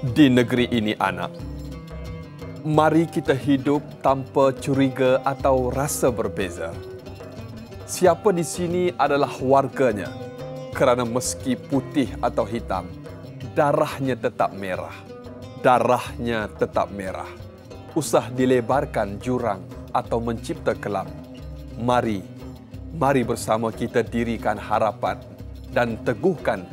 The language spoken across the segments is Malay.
Di negeri ini, anak, mari kita hidup tanpa curiga atau rasa berbeza. Siapa di sini adalah warganya, kerana meski putih atau hitam, darahnya tetap merah. Darahnya tetap merah. Usah dilebarkan jurang atau mencipta kelam. Mari bersama kita dirikan harapan dan teguhkan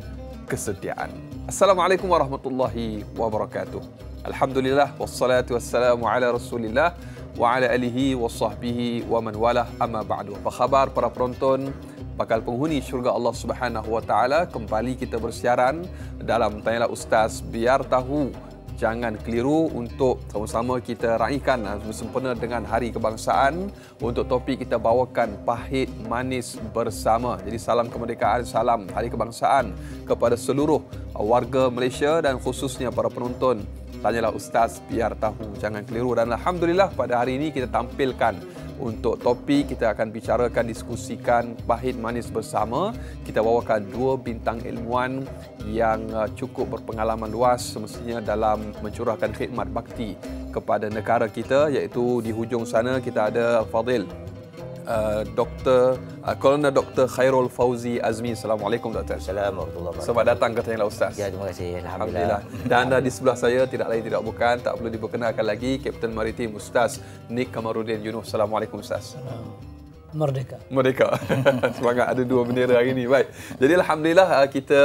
kesetiaan. Assalamualaikum warahmatullahi wabarakatuh. Alhamdulillah wassalatu wassalamu ala Rasulillah wa ala alihi wa sahbihi wa man walah, amma ba'du. Apa khabar para penonton bakal penghuni syurga Allah Subhanahu wa taala? Kembali kita bersiaran dalam Tanyalah Ustaz, biar tahu jangan keliru, untuk sama-sama kita raikan bersempena dengan Hari Kebangsaan. Untuk topik kita bawakan pahit manis bersama. Jadi salam kemerdekaan, salam Hari Kebangsaan kepada seluruh warga Malaysia dan khususnya para penonton Tanyalah Ustaz, biar tahu jangan keliru. Dan alhamdulillah pada hari ini kita tampilkan untuk topik kita akan bicarakan, diskusikan pahit manis bersama. Kita bawakan dua bintang ilmuwan yang cukup berpengalaman luas semestinya dalam mencurahkan khidmat bakti kepada negara kita, iaitu di hujung sana kita ada Al-Fadil Kolonel Dr. Khairul Fauzi Azmi. Assalamualaikum Dr. Assalamualaikum warahmatullahi wabarakatuh. Selamat datang ke Tanyalah Ustaz. Ya, terima kasih. Alhamdulillah. Dan di sebelah saya tidak lain tidak bukan, tak perlu diperkenalkan lagi, Kapten Maritim Ustaz Nik Kamaruddin Yunuh. Assalamualaikum Ustaz. Merdeka. Merdeka. Semangat ada dua bendera hari ini. Baik. Jadi alhamdulillah kita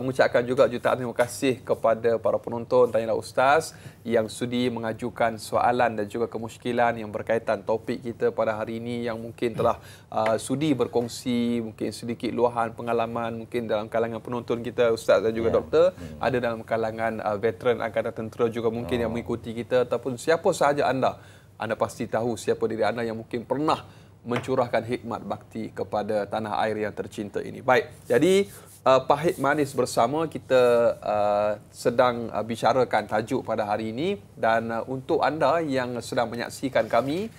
mengucapkan juga jutaan terima kasih kepada para penonton Tanyalah Ustaz yang sudi mengajukan soalan dan juga kemusykilan yang berkaitan topik kita pada hari ini, yang mungkin telah sudi berkongsi mungkin sedikit luahan pengalaman mungkin dalam kalangan penonton kita Ustaz dan juga doktor, ada dalam kalangan veteran Angkatan Tentera juga mungkin yang mengikuti kita, ataupun siapa sahaja anda pasti tahu siapa diri anda yang mungkin pernah mencurahkan hikmat bakti kepada tanah air yang tercinta ini. Baik, jadi pahit manis bersama kita sedang bicarakan tajuk pada hari ini. Dan untuk anda yang sedang menyaksikan kami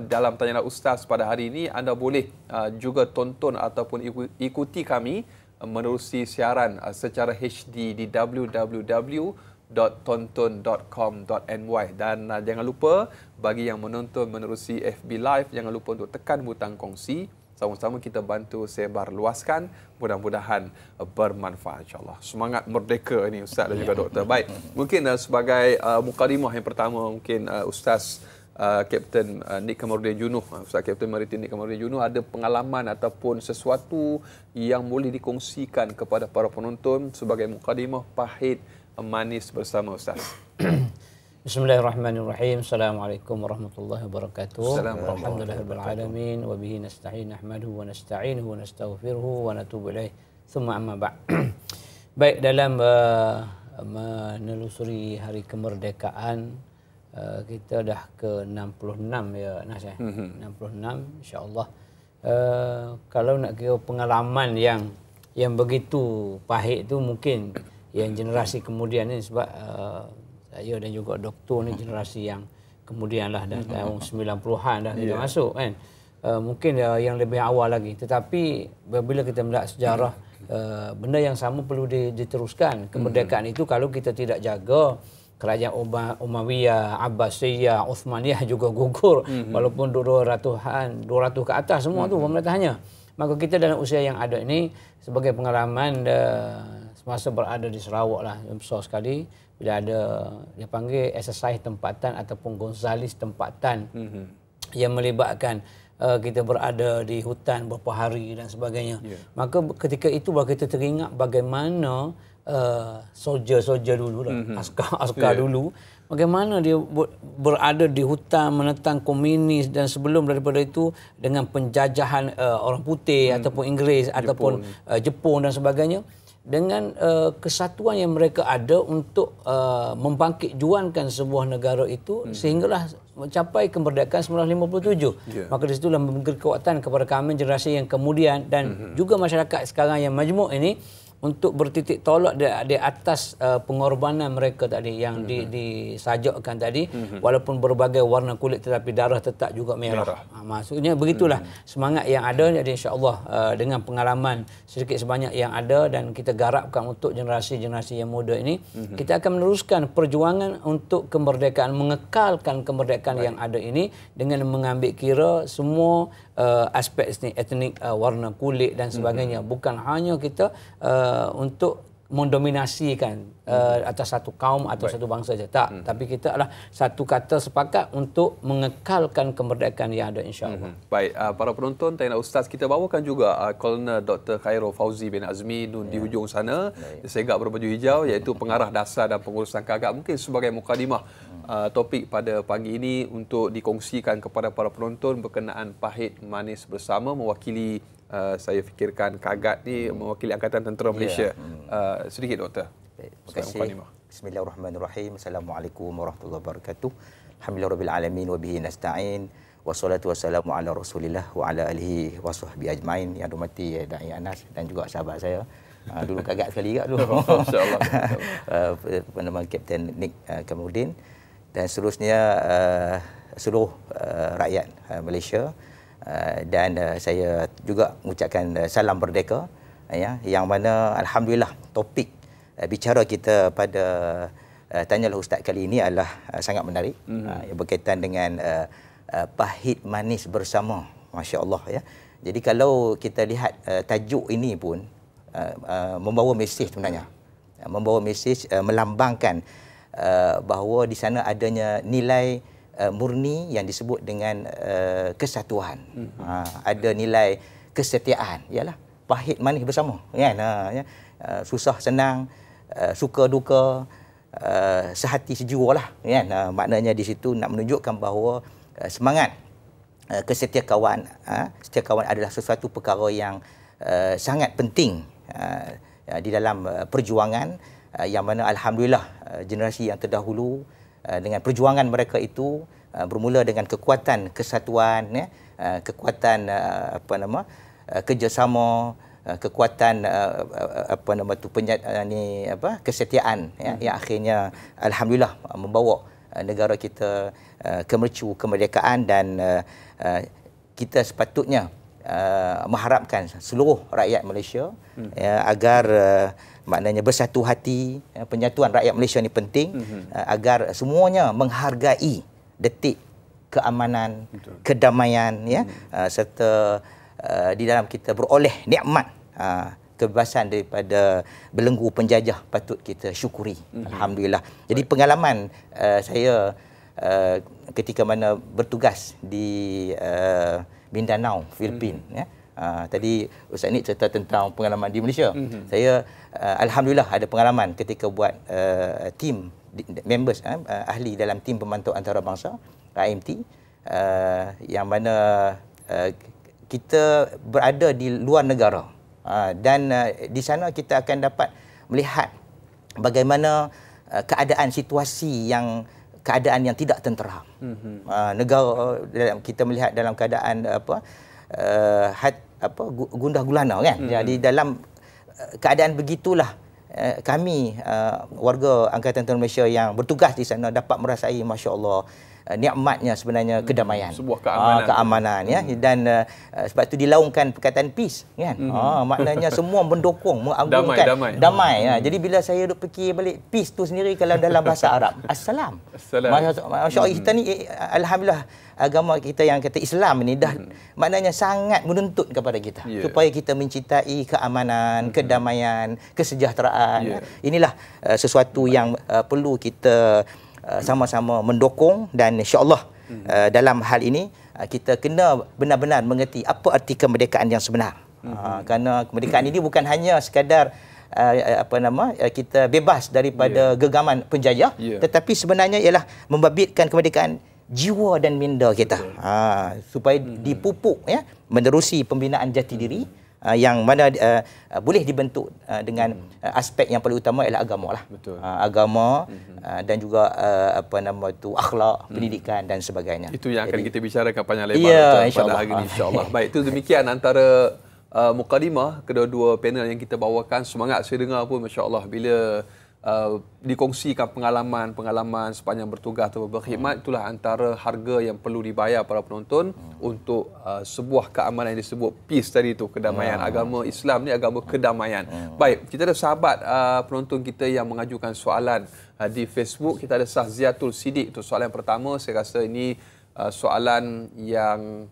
dalam Tanyalah Ustaz pada hari ini, anda boleh juga tonton ataupun ikuti kami menerusi siaran secara HD di www.tonton.com.my. Dan jangan lupa bagi yang menonton menerusi FB Live, jangan lupa untuk tekan butang kongsi. Sama-sama kita bantu sebar luaskan, mudah-mudahan bermanfaat insya-Allah. Semangat merdeka ini Ustaz dan juga doktor. Baik, mungkin sebagai mukadimah yang pertama, mungkin Ustaz Kapten Nik Kamaruddin Yunuh, Ustaz Kapten Maritim Nik Kamaruddin Yunuh, ada pengalaman ataupun sesuatu yang boleh dikongsikan kepada para penonton sebagai mukadimah pahit manis bersama Ustaz. Bismillahirrahmanirrahim. Assalamualaikum warahmatullahi wabarakatuh. Alhamdulillahirabbil alamin wa bihi nasta'in nahmaduhu wa nasta'inuhu wa nastaghfiruhu wa natubu ilaih. Tsumma amma ba'd. Baik, dalam menelusuri hari kemerdekaan, kita dah ke 66 ya Nas ya. 66 insya-Allah. Kalau nak kira pengalaman yang begitu pahit tu, mungkin yang generasi kemudian ni, sebab saya dan juga doktor ni generasi yang kemudian lah, dah tahun 90-an dah kita masuk kan. Mungkin yang lebih awal lagi, tetapi bila kita melihat sejarah, benda yang sama perlu diteruskan. Kemerdekaan itu kalau kita tidak jaga, kerajaan Umayyah, Abbasiyah, Uthmaniyah juga gugur, walaupun 200 ke atas semua tu pemerintahannya. Maka kita dalam usia yang ada ini, sebagai pengalaman semasa berada di Sarawak lah, yang besar sekali, bila ada dia panggil exercise tempatan ataupun Gonzales tempatan yang melibatkan kita berada di hutan beberapa hari dan sebagainya. Maka ketika itu baru kita teringat bagaimana soldier dulu lah, askar dulu, bagaimana dia berada di hutan menentang komunis, dan sebelum daripada itu dengan penjajahan orang putih ataupun Inggeris ataupun Jepun dan sebagainya, dengan kesatuan yang mereka ada untuk membangkit juangkan sebuah negara itu, sehinggalah mencapai kemerdekaan 1957. Maka di situlah memberi kekuatan kepada kami generasi yang kemudian, dan juga masyarakat sekarang yang majmuk ini, untuk bertitik tolak di atas pengorbanan mereka tadi yang disajokkan tadi, walaupun berbagai warna kulit tetapi darah tetap juga merah. Maksudnya begitulah semangat yang ada. Jadi insya-Allah dengan pengalaman sedikit sebanyak yang ada dan kita garapkan untuk generasi-generasi yang muda ini, kita akan meneruskan perjuangan untuk kemerdekaan, mengekalkan kemerdekaan yang ada ini dengan mengambil kira semua aspek etnik, warna kulit dan sebagainya. Bukan hanya kita untuk mendominasikan atas satu kaum atau satu bangsa saja. Tak, tapi kita adalah satu kata sepakat untuk mengekalkan kemerdekaan yang ada, insya-Allah. Baik, para penonton, Taina Ustaz, kita bawakan juga Kolonel Dr. Khairul Fauzi bin Azmi di hujung sana, segak berbaju hijau, iaitu pengarah dasar dan pengurusan kagak. Mungkin sebagai mukadimah topik pada pagi ini untuk dikongsikan kepada para penonton berkenaan pahit manis bersama, mewakili saya fikirkan Kagat ni mewakili Angkatan Tentera Malaysia. Sedikit Doktor. Terima kasih. Bismillahirrahmanirrahim. Assalamualaikum warahmatullahi wabarakatuh. Alhamdulillahirabbil alamin wa bihi nasta'in. Wassalatu wassalamu ala Rasulillah wa ala alihi wasahbihi ajmain. Yang dihormati Dai Anas dan juga sahabat saya. Dulu Kagat sekali juga dulu. Masya-Allah. Nama Kapten Nick Kamarudin dan seterusnya seluruh rakyat Malaysia. Dan saya juga mengucapkan salam merdeka, ya, yang mana alhamdulillah topik bicara kita pada Tanyalah Ustaz kali ini adalah sangat menarik, yang berkaitan dengan pahit manis bersama, masya-Allah, ya. Jadi kalau kita lihat tajuk ini pun membawa mesej sebenarnya, membawa mesej melambangkan bahawa di sana adanya nilai murni yang disebut dengan kesatuan. Ada nilai kesetiaan, ialah pahit manis bersama, kan? Ya. Susah senang, suka duka, sehati sejiwa lah, kan? Maknanya di situ nak menunjukkan bahawa semangat kesetiakawan, setiakawan adalah sesuatu perkara yang sangat penting di dalam perjuangan, yang mana alhamdulillah generasi yang terdahulu dengan perjuangan mereka itu bermula dengan kekuatan kesatuan, ya, kekuatan kerjasama, kekuatan kesetiaan, ya, yang akhirnya alhamdulillah membawa negara kita kemercu kemerdekaan. Dan kita sepatutnya mengharapkan seluruh rakyat Malaysia, ya, agar maknanya bersatu hati. Penyatuan rakyat Malaysia ni penting, agar semuanya menghargai detik keamanan, kedamaian, ya, serta di dalam kita beroleh nikmat kebebasan daripada belenggu penjajah patut kita syukuri. Alhamdulillah. Jadi pengalaman saya ketika mana bertugas di Mindanao, Filipina, ya. Tadi Ustaz Nik cerita tentang pengalaman di Malaysia. Saya alhamdulillah ada pengalaman ketika buat tim members, ahli dalam tim pemantau antarabangsa IMT, yang mana kita berada di luar negara, dan di sana kita akan dapat melihat bagaimana keadaan situasi keadaan yang tidak tentera. Negara kita melihat dalam keadaan gundah gulana, kan? Jadi dalam keadaan begitulah kami warga Angkatan Tentera Malaysia yang bertugas di sana dapat merasai, masya-Allah, nikmatnya sebenarnya kedamaian, sebuah keamanan, ya. Dan sebab itu dilaungkan perkataan peace, kan? Maknanya semua mendukung, mengagungkan damai. Jadi bila saya duk fikir balik peace tu sendiri, kalau dalam bahasa Arab assalam. Masya-Allah, kita ni alhamdulillah agama kita yang kata Islam ni dah maknanya sangat menuntut kepada kita supaya kita mencintai keamanan, kedamaian, kesejahteraan. Inilah sesuatu yang perlu kita sama-sama mendukung, dan insya-Allah dalam hal ini kita kena benar-benar mengerti apa arti kemerdekaan yang sebenar. Kerana kemerdekaan ini bukan hanya sekadar kita bebas daripada genggaman penjajah, tetapi sebenarnya ialah membabitkan kemerdekaan jiwa dan minda kita, supaya dipupuk, ya, menerusi pembinaan jati diri, yang mana boleh dibentuk dengan aspek yang paling utama ialah agama lah. Agama dan juga akhlak, pendidikan dan sebagainya. Itu yang akan kita bicarakan panjang lebar pada hari ini, insya-Allah. Baik, itu demikian antara mukadimah kedua-dua panel yang kita bawakan. Semangat saya dengar pun masya-Allah bila dikongsikan pengalaman sepanjang bertugas atau berkhidmat. Itulah antara harga yang perlu dibayar para penonton untuk sebuah keamanan yang disebut peace tadi itu, kedamaian. Agama Islam ni agama kedamaian. Baik, kita ada sahabat penonton kita yang mengajukan soalan di Facebook. Kita ada Sahziatul Sidik. Itu soalan yang pertama. Saya rasa ini soalan yang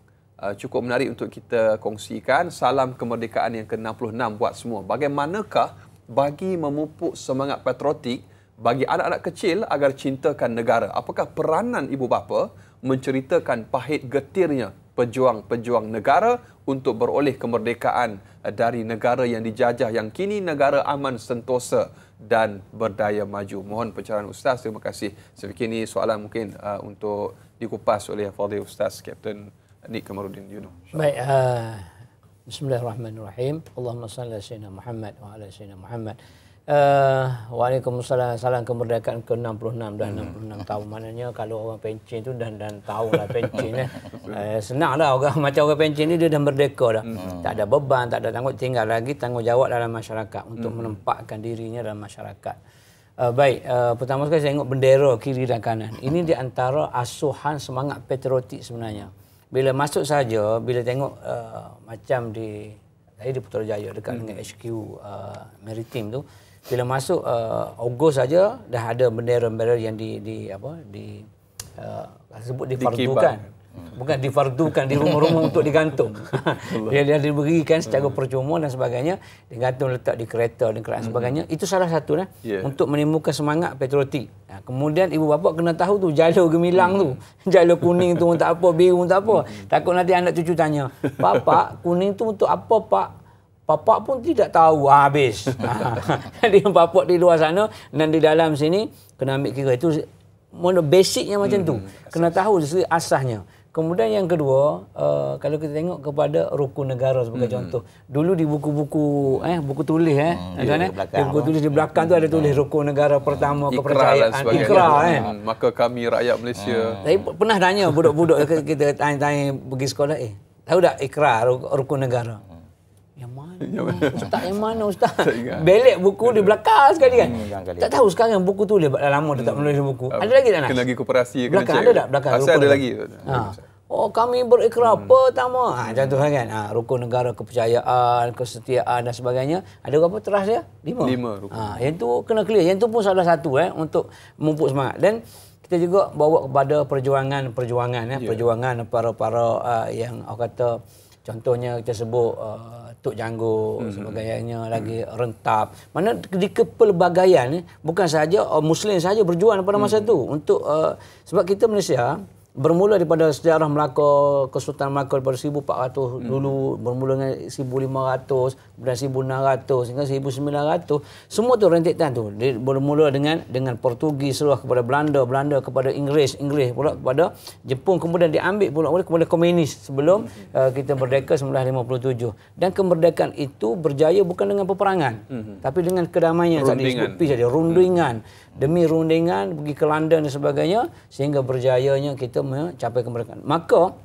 cukup menarik untuk kita kongsikan. Salam kemerdekaan yang ke-66 buat semua. Bagaimanakah bagi memupuk semangat patriotik bagi anak-anak kecil agar cintakan negara? Apakah peranan ibu bapa menceritakan pahit getirnya pejuang-pejuang negara untuk beroleh kemerdekaan dari negara yang dijajah, yang kini negara aman, sentosa dan berdaya maju? Mohon pencerahan Ustaz. Terima kasih. Saya fikir ini soalan mungkin untuk dikupas oleh Fadil Ustaz Kapten Nik Kamarudin Yuno. Baik, Bismillahirrahmanirrahim. Allahumma salli ala sayyidina Muhammad wa ala sayyidina Muhammad. Waalaikumsalam. Salam kemerdekaan ke-66 dah 66 tahun. Maknanya kalau orang pencen tu dan tahu lah pencen senang dah orang macam orang pencen ni dia dah merdeka dah. Tak ada beban, tak ada tinggal lagi tanggungjawab dalam masyarakat untuk menempatkan dirinya dalam masyarakat. Baik, pertama sekali saya tengok bendera kiri dan kanan. Ini di antara asuhan semangat patriotik sebenarnya. Bila masuk saja, bila tengok macam di Putrajaya dekat dengan HQ Maritim tu, bila masuk Ogos saja dah ada bendera-bendera yang sebut difardukan. Bukan difardukan di rumah-rumah untuk digantung. Dia diberikan secara percuma dan sebagainya, digantung letak di kereta dan sebagainya. Itu salah satu untuk menimbulkan semangat patriotik. Kemudian ibu bapa kena tahu tu jalur gemilang tu. Jalur kuning tu untuk apa, biru untuk apa. Takut nanti anak cucu tanya, "Bapak, kuning tu untuk apa, Pak?" Bapak pun tidak tahu, habis. Jadi bapak di luar sana dan di dalam sini kena ambil kira. Itu basicnya macam tu. Kena tahu asasnya. Kemudian yang kedua, kalau kita tengok kepada rukun negara sebagai contoh. Dulu di buku-buku buku tulis di buku tulis di belakang tu ada tulis rukun negara pertama, kepercayaan, ikrar maka kami rakyat Malaysia. Saya pernah tanya budak-budak kita tanya pergi sekolah, tahu tak ikrar rukun negara? Yang mana? Ustaz, yang mana Ustaz? Belik buku di belakang sekali kan. Tak tahu sekarang buku tu dah lama dah tak menulis buku. Ada lagi tak nak? Kena pergi koperasi. Belakang ada tak? Belakang Asal ada lagi. Oh, kami berikrar pertama. Contoh kan. Rukun negara, kepercayaan, kesetiaan dan sebagainya. Ada berapa teras dia? 5 rukun. Yang tu kena clear. Yang tu pun salah satu untuk memupuk semangat. Dan kita juga bawa kepada perjuangan perjuangan para yang orang kata, contohnya kita sebut Tok Janggo sebagainya, lagi Rentap. Mana di kepelbagaian bukan sahaja Muslim sahaja berjuang pada masa itu untuk sebab kita Malaysia bermula daripada sejarah Melaka, Kesultanan Melaka daripada 1400 dulu, bermula dengan 1500, kemudian 1600 hingga 1900. Semua tu rentetan tu. Dia bermula dengan Portugis, seluruh kepada Belanda kepada Inggeris pula kepada Jepun, kemudian diambil pula oleh kepada komunis sebelum kita merdeka 1957. Dan kemerdekaan itu berjaya bukan dengan peperangan, tapi dengan kedamaian. Tadi disebut peace tadi, rundingan. Demi rundingan pergi ke London dan sebagainya sehingga berjayanya kita mencapai kemerdekaan. Maka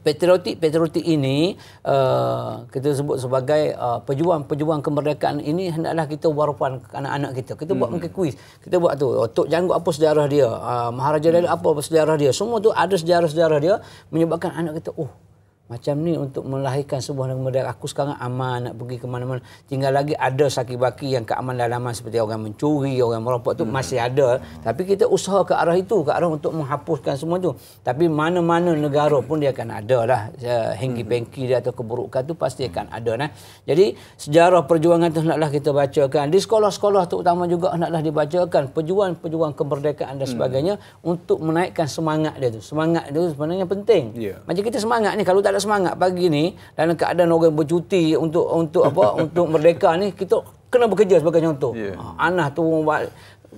patriotik ini kita sebut sebagai pejuang kemerdekaan ini hendaklah kita warupan ke anak-anak kita. Kita buat mungkin kuis. Kita buat tu, Tok Janggo apa sejarah dia, Maharaja Dahlia apa sejarah dia. Semua tu ada sejarah-sejarah dia menyebabkan anak kita macam ni untuk melahirkan sebuah negara. Aku sekarang aman nak pergi ke mana-mana. Tinggal lagi ada saki-baki yang keamanan dalaman seperti orang mencuri, orang merampok tu masih ada. Tapi kita usaha ke arah itu, ke arah untuk menghapuskan semua tu. Tapi mana-mana negara pun dia akan ada lah. Hengki-pengki dia atau keburukan tu pasti akan ada. Jadi sejarah perjuangan tu hendaklah kita bacakan. Di sekolah-sekolah terutama juga hendaklah dibacakan pejuang-pejuang kemerdekaan dan sebagainya untuk menaikkan semangat dia tu. Semangat dia tu sebenarnya penting. Macam kita semangat ni, kalau tak ada semangat pagi ni dalam keadaan orang bercuti untuk untuk merdeka ni, kita kena bekerja sebagai contoh. Anak tu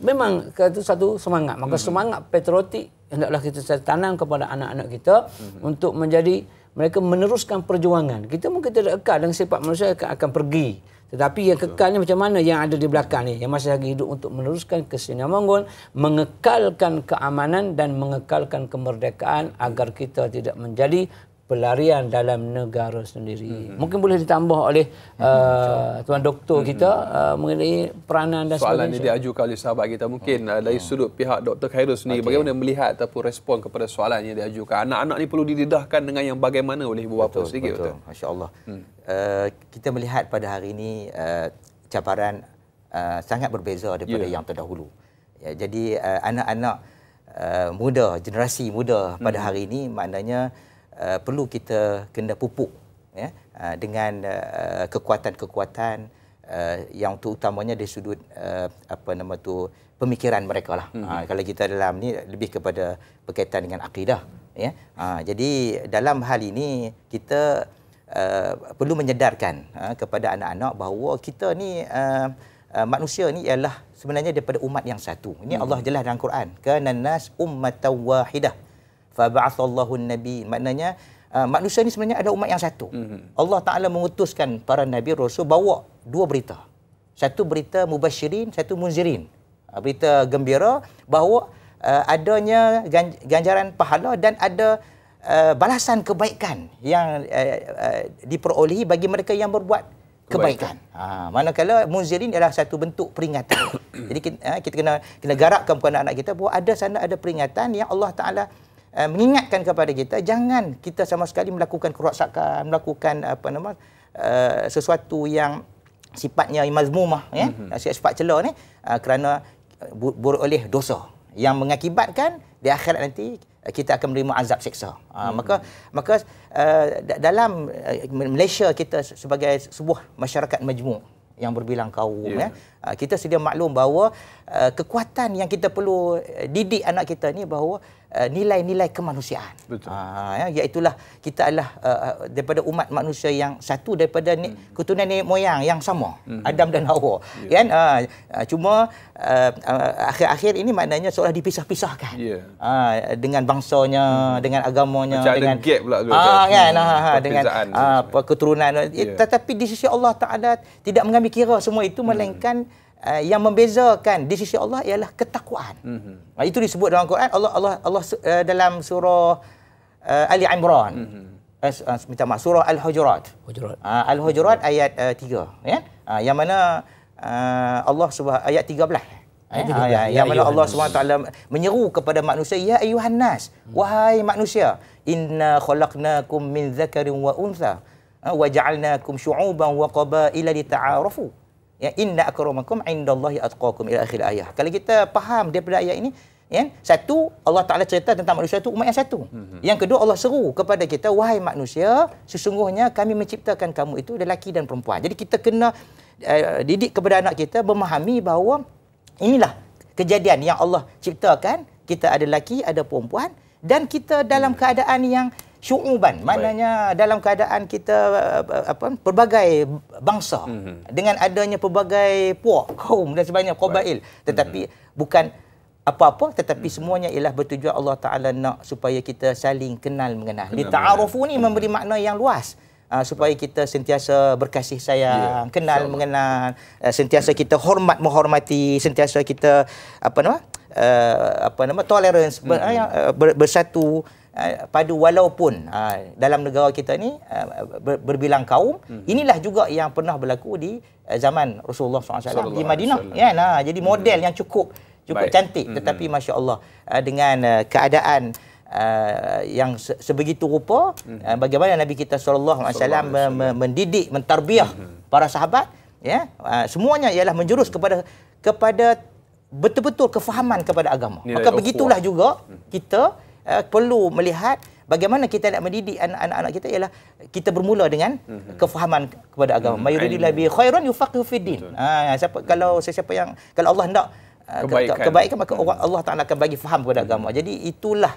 memang itu satu semangat. Maka semangat patriotik hendaklah kita tanam kepada anak-anak kita untuk menjadi mereka meneruskan perjuangan. Kita mungkin tidak kekal dengan sifat manusia akan pergi. Tetapi yang kekalnya macam mana yang ada di belakang ni, yang masih lagi hidup untuk meneruskan kesinambungan, mengekalkan keamanan dan mengekalkan kemerdekaan agar kita tidak menjadi pelarian dalam negara sendiri. Mungkin boleh ditambah oleh tuan doktor kita mengenai peranan dan soalan sebagainya. ini diajukan oleh sahabat kita. Mungkin dari sudut pihak Dr. Khairul sendiri, bagaimana melihat ataupun respon kepada soalan yang diajukan? Anak-anak ni perlu didedahkan dengan yang bagaimana oleh ibu bapa sedikit? Betul. Masya Allah. Kita melihat pada hari ini cabaran sangat berbeza daripada yang terdahulu. Ya, jadi anak-anak muda, generasi muda pada hari ini maknanya perlu kita kena pupuk ya, dengan kekuatan-kekuatan yang terutamanya dari sudut pemikiran mereka lah. Kalau kita dalam ni lebih kepada berkaitan dengan akidah ya. Jadi dalam hal ini kita perlu menyedarkan kepada anak-anak bahawa kita ni manusia ni ialah sebenarnya daripada umat yang satu. Ini Allah jelas dalam Quran. Kana nas ummatan wahidah fa ba'athallahu an-nabi. Maknanya manusia ni sebenarnya ada umat yang satu. Allah Taala mengutuskan para nabi rasul bawa dua berita. Satu berita mubasyirin, satu munzirin. Berita gembira bahawa adanya ganjaran pahala dan ada balasan kebaikan yang diperolehi bagi mereka yang berbuat kebaikan. Manakala munzirin adalah satu bentuk peringatan. Jadi kita kena garapkan kepada anak-anak kita bahawa ada sana ada peringatan yang Allah Taala mengingatkan kepada kita, jangan kita sama sekali melakukan kerosakan, melakukan sesuatu yang sifatnya mazmumah ya, sifat celah ni kerana beroleh dosa yang mengakibatkan di akhirat nanti kita akan menerima azab siksa. Maka dalam Malaysia kita sebagai sebuah masyarakat majmuk yang berbilang kaum kita sedia maklum bahawa kekuatan yang kita perlu didik anak kita ni bahawa nilai-nilai kemanusiaan. Iaitulah kita adalah daripada umat manusia yang satu daripada keturunan nenek moyang yang sama, Adam dan Hawa. Kan? Cuma akhir-akhir ini maknanya seolah dipisah-pisahkan dengan bangsanya, dengan agamanya, macam dengan ada gap pula dengan keturunan. Tetapi di sisi Allah Taala tidak mengambil kira semua itu, melainkan yang membezakan di sisi Allah ialah ketakwaan. Itu disebut dalam Quran. Allah dalam surah Ali Imran, surah Al-Hujurat. Al-Hujurat ayat 3 ya. Yang mana Allah ayat 13. Yang mana Allah SWT menyeru kepada manusia, ya ayuhan nas, wahai manusia, inna khalaqnakum min dzakarin wa untha wa ja'alnakum syu'uban wa qabaila lita'arafu. Ya, inna akramakum indallahi atqakum ila akhir ayat. Kalau kita faham daripada ayat ini, ya, satu, Allah Taala cerita tentang manusia itu umat yang satu. Yang kedua, Allah seru kepada kita, wahai manusia, sesungguhnya kami menciptakan kamu itu lelaki dan perempuan. Jadi kita kena didik kepada anak kita memahami bahawa inilah kejadian yang Allah ciptakan, kita ada lelaki, ada perempuan, dan kita dalam keadaan yang syu'uban, maknanya dalam keadaan kita pelbagai bangsa dengan adanya pelbagai puak, kaum dan sebagainya, qabail, tetapi bukan apa-apa, tetapi semuanya ialah bertujuan Allah Taala nak supaya kita saling kenal mengenal. Li ta'arufu ni memberi makna yang luas. Supaya kita sentiasa berkasih sayang, kenal mengenal, sentiasa kita hormat menghormati, sentiasa kita tolerance, bersatu padu, walaupun dalam negara kita ni berbilang kaum. Inilah juga yang pernah berlaku di zaman Rasulullah SAW di Madinah. Ya, jadi model yang cukup cantik, tetapi Masya Allah dengan keadaan yang sebegitu rupa, bagaimana Nabi kita SAW mendidik, mentarbiah para sahabat, ya, semuanya ialah menjurus kepada betul-betul kefahaman kepada agama. Maka begitulah juga kita perlu melihat bagaimana kita nak mendidik anak-anak kita, ialah kita bermula dengan kefahaman kepada agama. Mayuridillahu bi khairan yufaqihu fid din. Kalau Allah hendak kebaikan, maka Allah Taala akan bagi faham kepada agama. Jadi itulah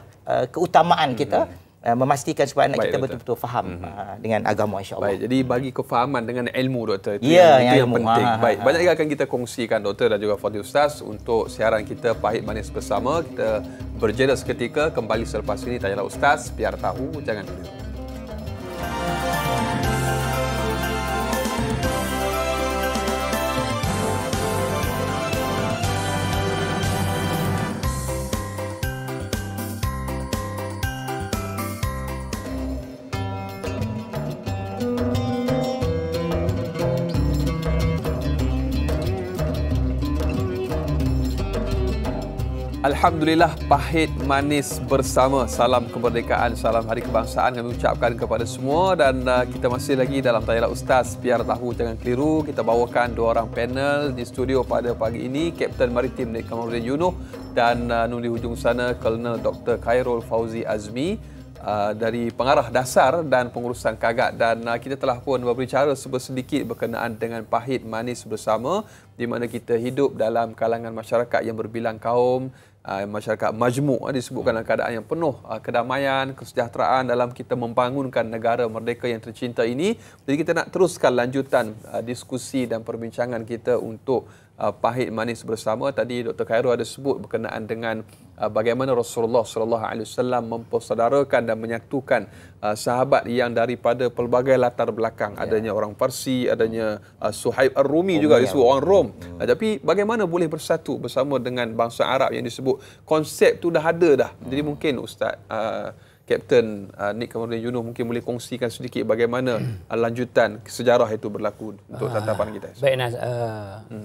keutamaan kita memastikan supaya anak kita betul-betul faham dengan agama, insya-Allah. Baik, jadi bagi kefahaman dengan ilmu, doktor, itu yang ilmu penting. Baik, banyak yang akan kita kongsikan, doktor dan juga Fadil Ustaz, untuk siaran kita Pahit Manis Bersama. Kita berjeda seketika, kembali selepas ini. Tanyalah Ustaz, biar tahu, jangan dulu. Alhamdulillah, pahit manis bersama. Salam kemerdekaan, salam hari kebangsaan kami ucapkan kepada semua. Dan kita masih lagi dalam Tayarlah Ustaz, biar tahu jangan keliru. Kita bawakan dua orang panel di studio pada pagi ini, Kapten Maritim Nik Kamarudin Yunuh dan di hujung sana Kolonel Dr. Khairul Fauzi Azmi dari Pengarah Dasar dan Pengurusan Kagak. Dan kita telah pun berbicara sedikit berkenaan dengan pahit manis bersama, di mana kita hidup dalam kalangan masyarakat yang berbilang kaum, masyarakat majmuk, disebutkan dalam keadaan yang penuh kedamaian, kesejahteraan dalam kita membangunkan negara merdeka yang tercinta ini. Jadi kita nak teruskan lanjutan diskusi dan perbincangan kita untuk pahit manis bersama. Tadi Dr. Khairul ada sebut berkenaan dengan bagaimana Rasulullah SAW mempersaudarakan dan menyatukan sahabat yang daripada pelbagai latar belakang. Adanya orang Parsi, adanya Suhaib Ar-Rumi juga disebut orang Rom. Tapi bagaimana boleh bersatu bersama dengan bangsa Arab yang disebut, konsep tu dah ada dah. Jadi mungkin Ustaz Kapten Nik Kamarudin Yunuh mungkin boleh kongsikan sedikit bagaimana lanjutan sejarah itu berlaku untuk tatapan kita. Baik Nas,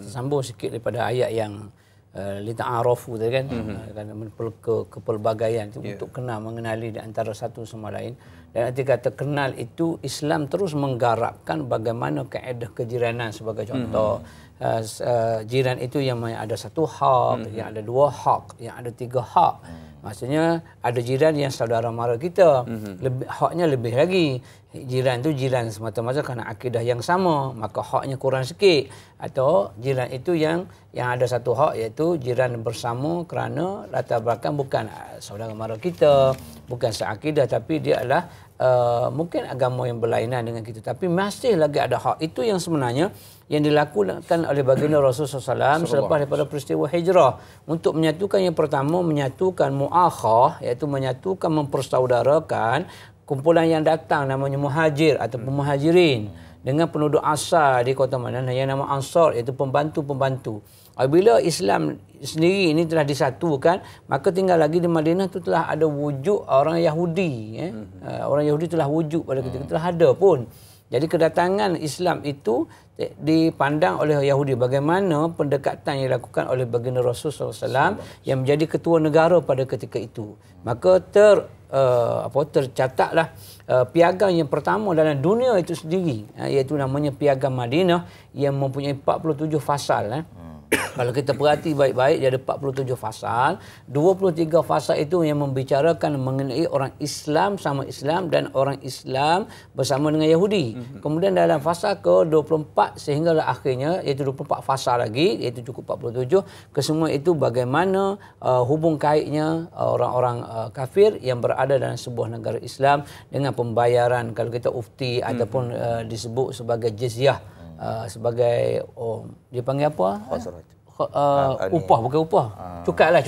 sambung sikit daripada ayat yang lita'arafu tadi kan, kepelbagaian untuk kenal mengenali di antara satu sama lain. Dan arti kata kenal itu, Islam terus menggarapkan bagaimana kaedah kejiranan sebagai contoh. Jiran itu yang ada satu hak, yang ada dua hak, yang ada tiga hak. Maksudnya ada jiran yang saudara mara kita, haknya lebih lagi. Jiran itu jiran semata-mata kerana akidah yang sama, maka haknya kurang sikit. Atau jiran itu yang ada satu hak, iaitu jiran bersama kerana latar belakang bukan saudara mara kita, bukan seakidah, tapi dia adalah mungkin agama yang berlainan dengan kita, tapi masih lagi ada hak. Itu yang sebenarnya yang dilakukan oleh baginda Rasulullah SAW selepas daripada peristiwa hijrah, untuk menyatukan, yang pertama menyatukan muakhah, iaitu menyatukan, mempersaudarakan kumpulan yang datang namanya muhajir ataupun muhajirin dengan penduduk asal di kota Madinah yang nama Ansar, iaitu pembantu-pembantu. Apabila Islam sendiri ini telah disatukan, maka tinggal lagi di Madinah itu telah ada wujud orang Yahudi. Orang Yahudi telah wujud pada ketika telah ada pun. Jadi kedatangan Islam itu dipandang oleh Yahudi bagaimana pendekatan yang dilakukan oleh baginda Rasulullah SAW yang menjadi ketua negara pada ketika itu. Maka tercatatlah piagam yang pertama dalam dunia itu sendiri, iaitu namanya Piagam Madinah yang mempunyai 47 fasal. Kalau kita perhati baik-baik, dia ada 47 fasal. 23 fasal itu yang membicarakan mengenai orang Islam sama Islam dan orang Islam bersama dengan Yahudi. Kemudian dalam fasal ke-24 sehinggalah akhirnya, iaitu 24 fasal lagi, iaitu cukup 47. Kesemua itu bagaimana hubung kaitnya orang-orang kafir yang berada dalam sebuah negara Islam dengan pembayaran, kalau kita ufti ataupun disebut sebagai jizyah. Sebagai dia panggil apa? Upah, bukan upah. Cukai lah.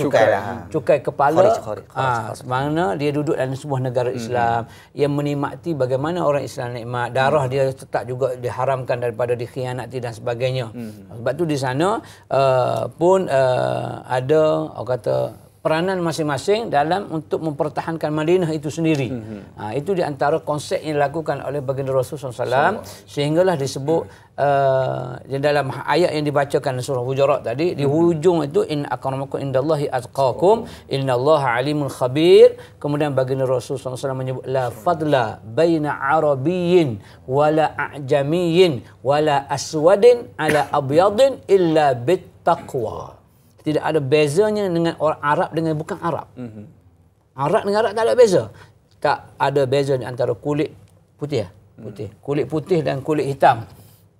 Cukai kepala. Mana dia duduk dalam sebuah negara Islam yang menikmati bagaimana orang Islam nikmat. Darah dia tetap juga diharamkan daripada dikhianati dan sebagainya. Sebab tu di sana pun ada, orang kata, peranan masing-masing dalam untuk mempertahankan Madinah itu sendiri. Itu di antara konsep yang dilakukan oleh baginda Rasulullah SAW, sehinggalah disebut dalam ayat yang dibacakan surah Hujurat tadi, di hujung itu, in akramakum indallahi atqakum innallaha alimun khabir. Kemudian baginda Rasulullah SAW menyebut la fadla baina arabiyyin wala a'jamiyyin wala aswadin ala abyadin illa bittaqwa. Tidak ada bezanya dengan orang Arab dengan bukan Arab. Arab dengan Arab tak ada beza. Tak ada beza di antara kulit putih. Kulit putih dan kulit hitam.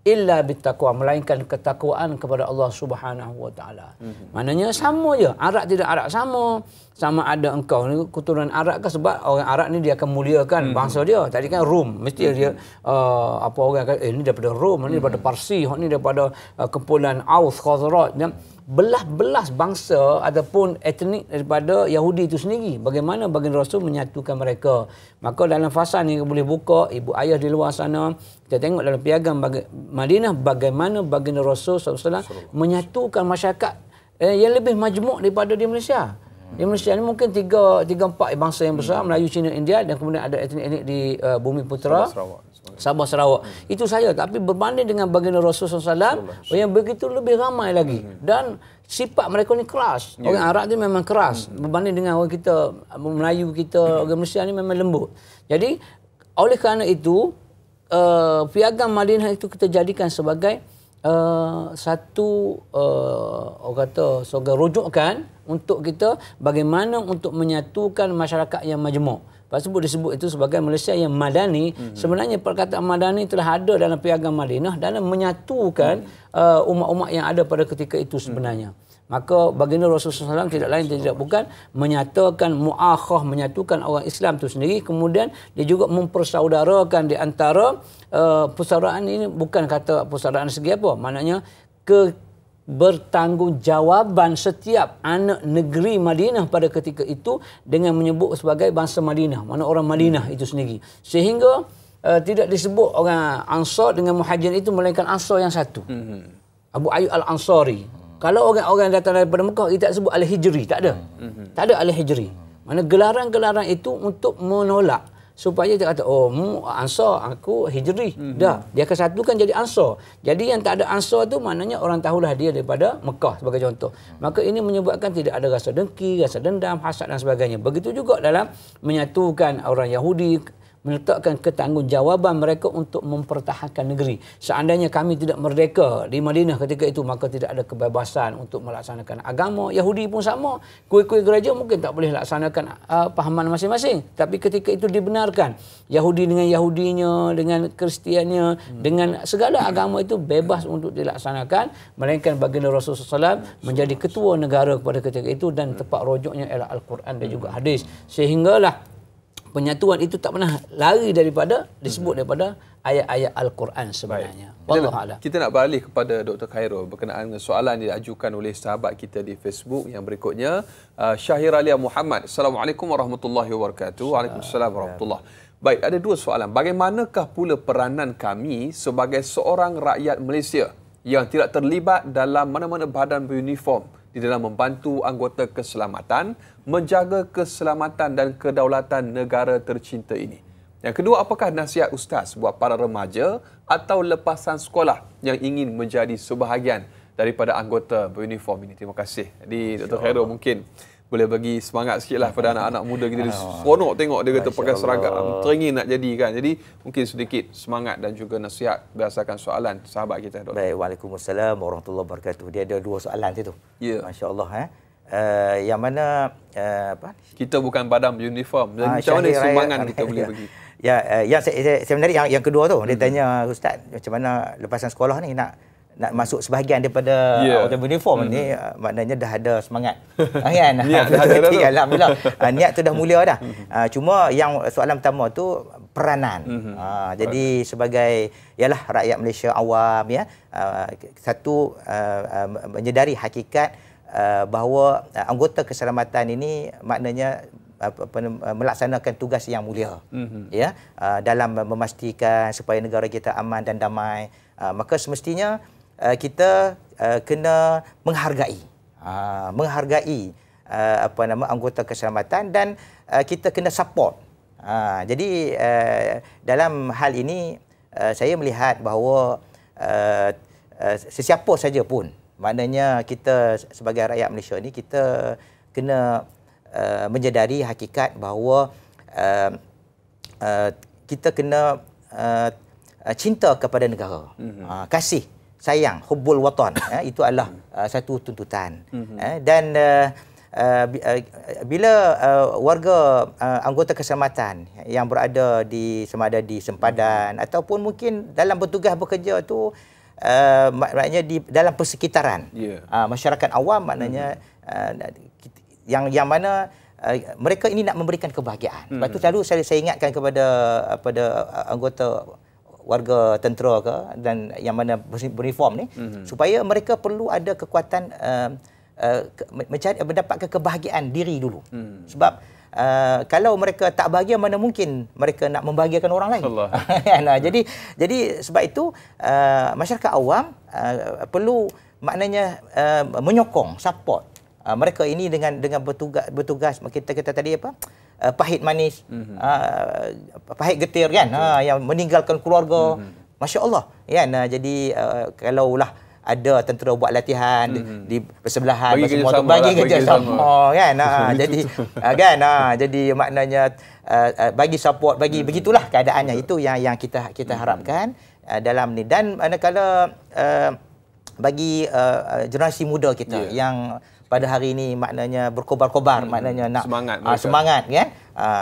Illa bittaqwa, melainkan ketakwaan kepada Allah Subhanahu wa taala. Maknanya sama je. Arab tidak Arab sama. Sama ada engkau ni keturunan Arab ke, sebab orang Arab ni dia akan muliakan bangsa dia. Tadi kan Rom, mesti dia apa orang kata ni daripada Rom, ni daripada Parsi, ni daripada kumpulan Aus, Khazraj. Belah-belah bangsa ataupun etnik daripada Yahudi itu sendiri. Bagaimana baginda Rasul menyatukan mereka. Maka dalam fasa ni boleh buka ibu ayah di luar sana, kita tengok dalam piagam Madinah bagaimana baginda Rasul SAW menyatukan masyarakat yang lebih majmuk daripada di Malaysia. Di Malaysia ni mungkin 3-4 bangsa yang besar, Melayu, Cina, India, dan kemudian ada etnik-etnik di Bumi Putera. Sabah Sarawak. Itu saya, tapi berbanding dengan baginda Rasulullah SAW yang begitu lebih ramai lagi. Dan sifat mereka ni keras. Orang Arab ni memang keras berbanding dengan orang kita Melayu kita, orang Malaysia ni memang lembut. Jadi oleh kerana itu piagam Madinah itu kita jadikan sebagai satu orang kata sebagai rujukan untuk kita bagaimana untuk menyatukan masyarakat yang majmuk. Disebut itu sebagai Malaysia yang madani. Sebenarnya perkataan madani telah ada dalam piagam Madinah dalam menyatukan umat-umat yang ada pada ketika itu sebenarnya. Maka baginda Rasulullah SAW tidak lain tidak bukan menyatakan muakhah, menyatukan orang Islam itu sendiri. Kemudian dia juga mempersaudarakan di antara persaudaraan ini, bukan kata persaudaraan segi apa, maknanya bertanggungjawabkan setiap anak negeri Madinah pada ketika itu dengan menyebut sebagai bangsa Madinah, mana orang Madinah itu sendiri. Sehingga tidak disebut orang Ansar dengan Muhajir itu melainkan Ansar yang satu. Abu Ayyub Al-Ansari. Kalau orang-orang datang daripada Mekah, kita tak sebut Al-Hijri, tak ada. Tak ada Al-Hijri. Mana gelaran-gelaran itu untuk menolak supaya dia kata, oh Ansar, aku Hijri. Dah, dia akan satukan jadi Ansar. Jadi yang tak ada Ansar tu maknanya orang tahulah dia daripada Mekah sebagai contoh. Maka ini menyebabkan tidak ada rasa dengki, rasa dendam, hasad dan sebagainya. Begitu juga dalam menyatukan orang Yahudi, meletakkan ketanggungjawaban mereka untuk mempertahankan negeri. Seandainya kami tidak merdeka di Madinah ketika itu, maka tidak ada kebebasan untuk melaksanakan agama. Yahudi pun sama. Kuih-kuih gereja mungkin tak boleh laksanakan pahaman masing-masing. Tapi ketika itu dibenarkan. Yahudi dengan Yahudinya, dengan Kristiannya, dengan segala agama itu bebas untuk dilaksanakan. Melainkan baginda Rasulullah SAW menjadi ketua negara pada ketika itu dan tepat rujuknya ialah Al-Quran dan juga hadis. Sehinggalah penyatuan itu tak pernah lari daripada disebut daripada ayat-ayat Al-Quran sebenarnya. Wallahualam. Kita nak balik kepada Dr. Khairul berkenaan dengan soalan yang diajukan oleh sahabat kita di Facebook yang berikutnya. Syahir Alia Muhammad. Assalamualaikum warahmatullahi wabarakatuh. Waalaikumsalam warahmatullahi. Baik, ada dua soalan. Bagaimanakah pula peranan kami sebagai seorang rakyat Malaysia yang tidak terlibat dalam mana-mana badan beruniform di dalam membantu anggota keselamatan menjaga keselamatan dan kedaulatan negara tercinta ini? Yang kedua, apakah nasihat Ustaz buat para remaja atau lepasan sekolah yang ingin menjadi sebahagian daripada anggota beruniform ini? Terima kasih. Jadi Dr. Khairul mungkin boleh bagi semangat sikitlah pada anak-anak muda kita. Dia seronok tengok dia kata pakai seragam, teringin nak jadi kan. Jadi mungkin sedikit semangat dan juga nasihat berdasarkan soalan sahabat kita. Dr. Baik, Waalaikumsalam warahmatullahi wabarakatuh. Dia ada dua soalan situ. Ya. Masya-Allah. Yang mana apa? Kita bukan badan uniform. Macam mana sumbangan kita boleh bagi? Yang sebenarnya yang kedua tu dia tanya Ustaz, macam mana lepasan sekolah ni nak masuk sebahagian daripada orang uniform ni, maknanya dah ada semangat. Kan? Niat dah ada dah. Alhamdulillah. Niat tu dah mulia dah. Cuma yang soalan pertama tu peranan. Jadi sebagai ialah rakyat Malaysia awam ya, satu menyedari hakikat bahawa anggota keselamatan ini maknanya melaksanakan tugas yang mulia ya, dalam memastikan supaya negara kita aman dan damai. Maka semestinya kita kena menghargai anggota keselamatan dan kita kena support. Jadi dalam hal ini saya melihat bahawa sesiapa saja pun, maknanya kita sebagai rakyat Malaysia ni kita kena menyedari hakikat bahawa kita kena cinta kepada negara. Kasih sayang, hubbul watan, itu adalah satu tuntutan. Dan bila warga anggota keselamatan yang berada di sama ada di sempadan ataupun mungkin dalam bertugas bekerja tu, maknanya di dalam persekitaran masyarakat awam, maknanya yang mana mereka ini nak memberikan kebahagiaan. Sebab tu selalu saya ingatkan kepada anggota warga tentera ke dan yang mana beruniform ni, supaya mereka perlu ada kekuatan mencari mendapatkan kebahagiaan diri dulu. Sebab kalau mereka tak bahagia, mana mungkin mereka nak membahagiakan orang lain. Jadi sebab itu masyarakat awam perlu maknanya menyokong, support mereka ini dengan bertugas kita tadi apa, pahit manis, pahit getir kan, yang meninggalkan keluarga. Masya Allah kan. Jadi kalaulah ada tentera buat latihan di bersebelahan bagi kerja sama kan. Jadi kan, jadi maknanya bagi support, bagi begitulah keadaannya. Itu yang kita harapkan dalam ni. Dan manakala bagi generasi muda kita yang pada hari ini maknanya berkobar-kobar, maknanya nak semangat kan,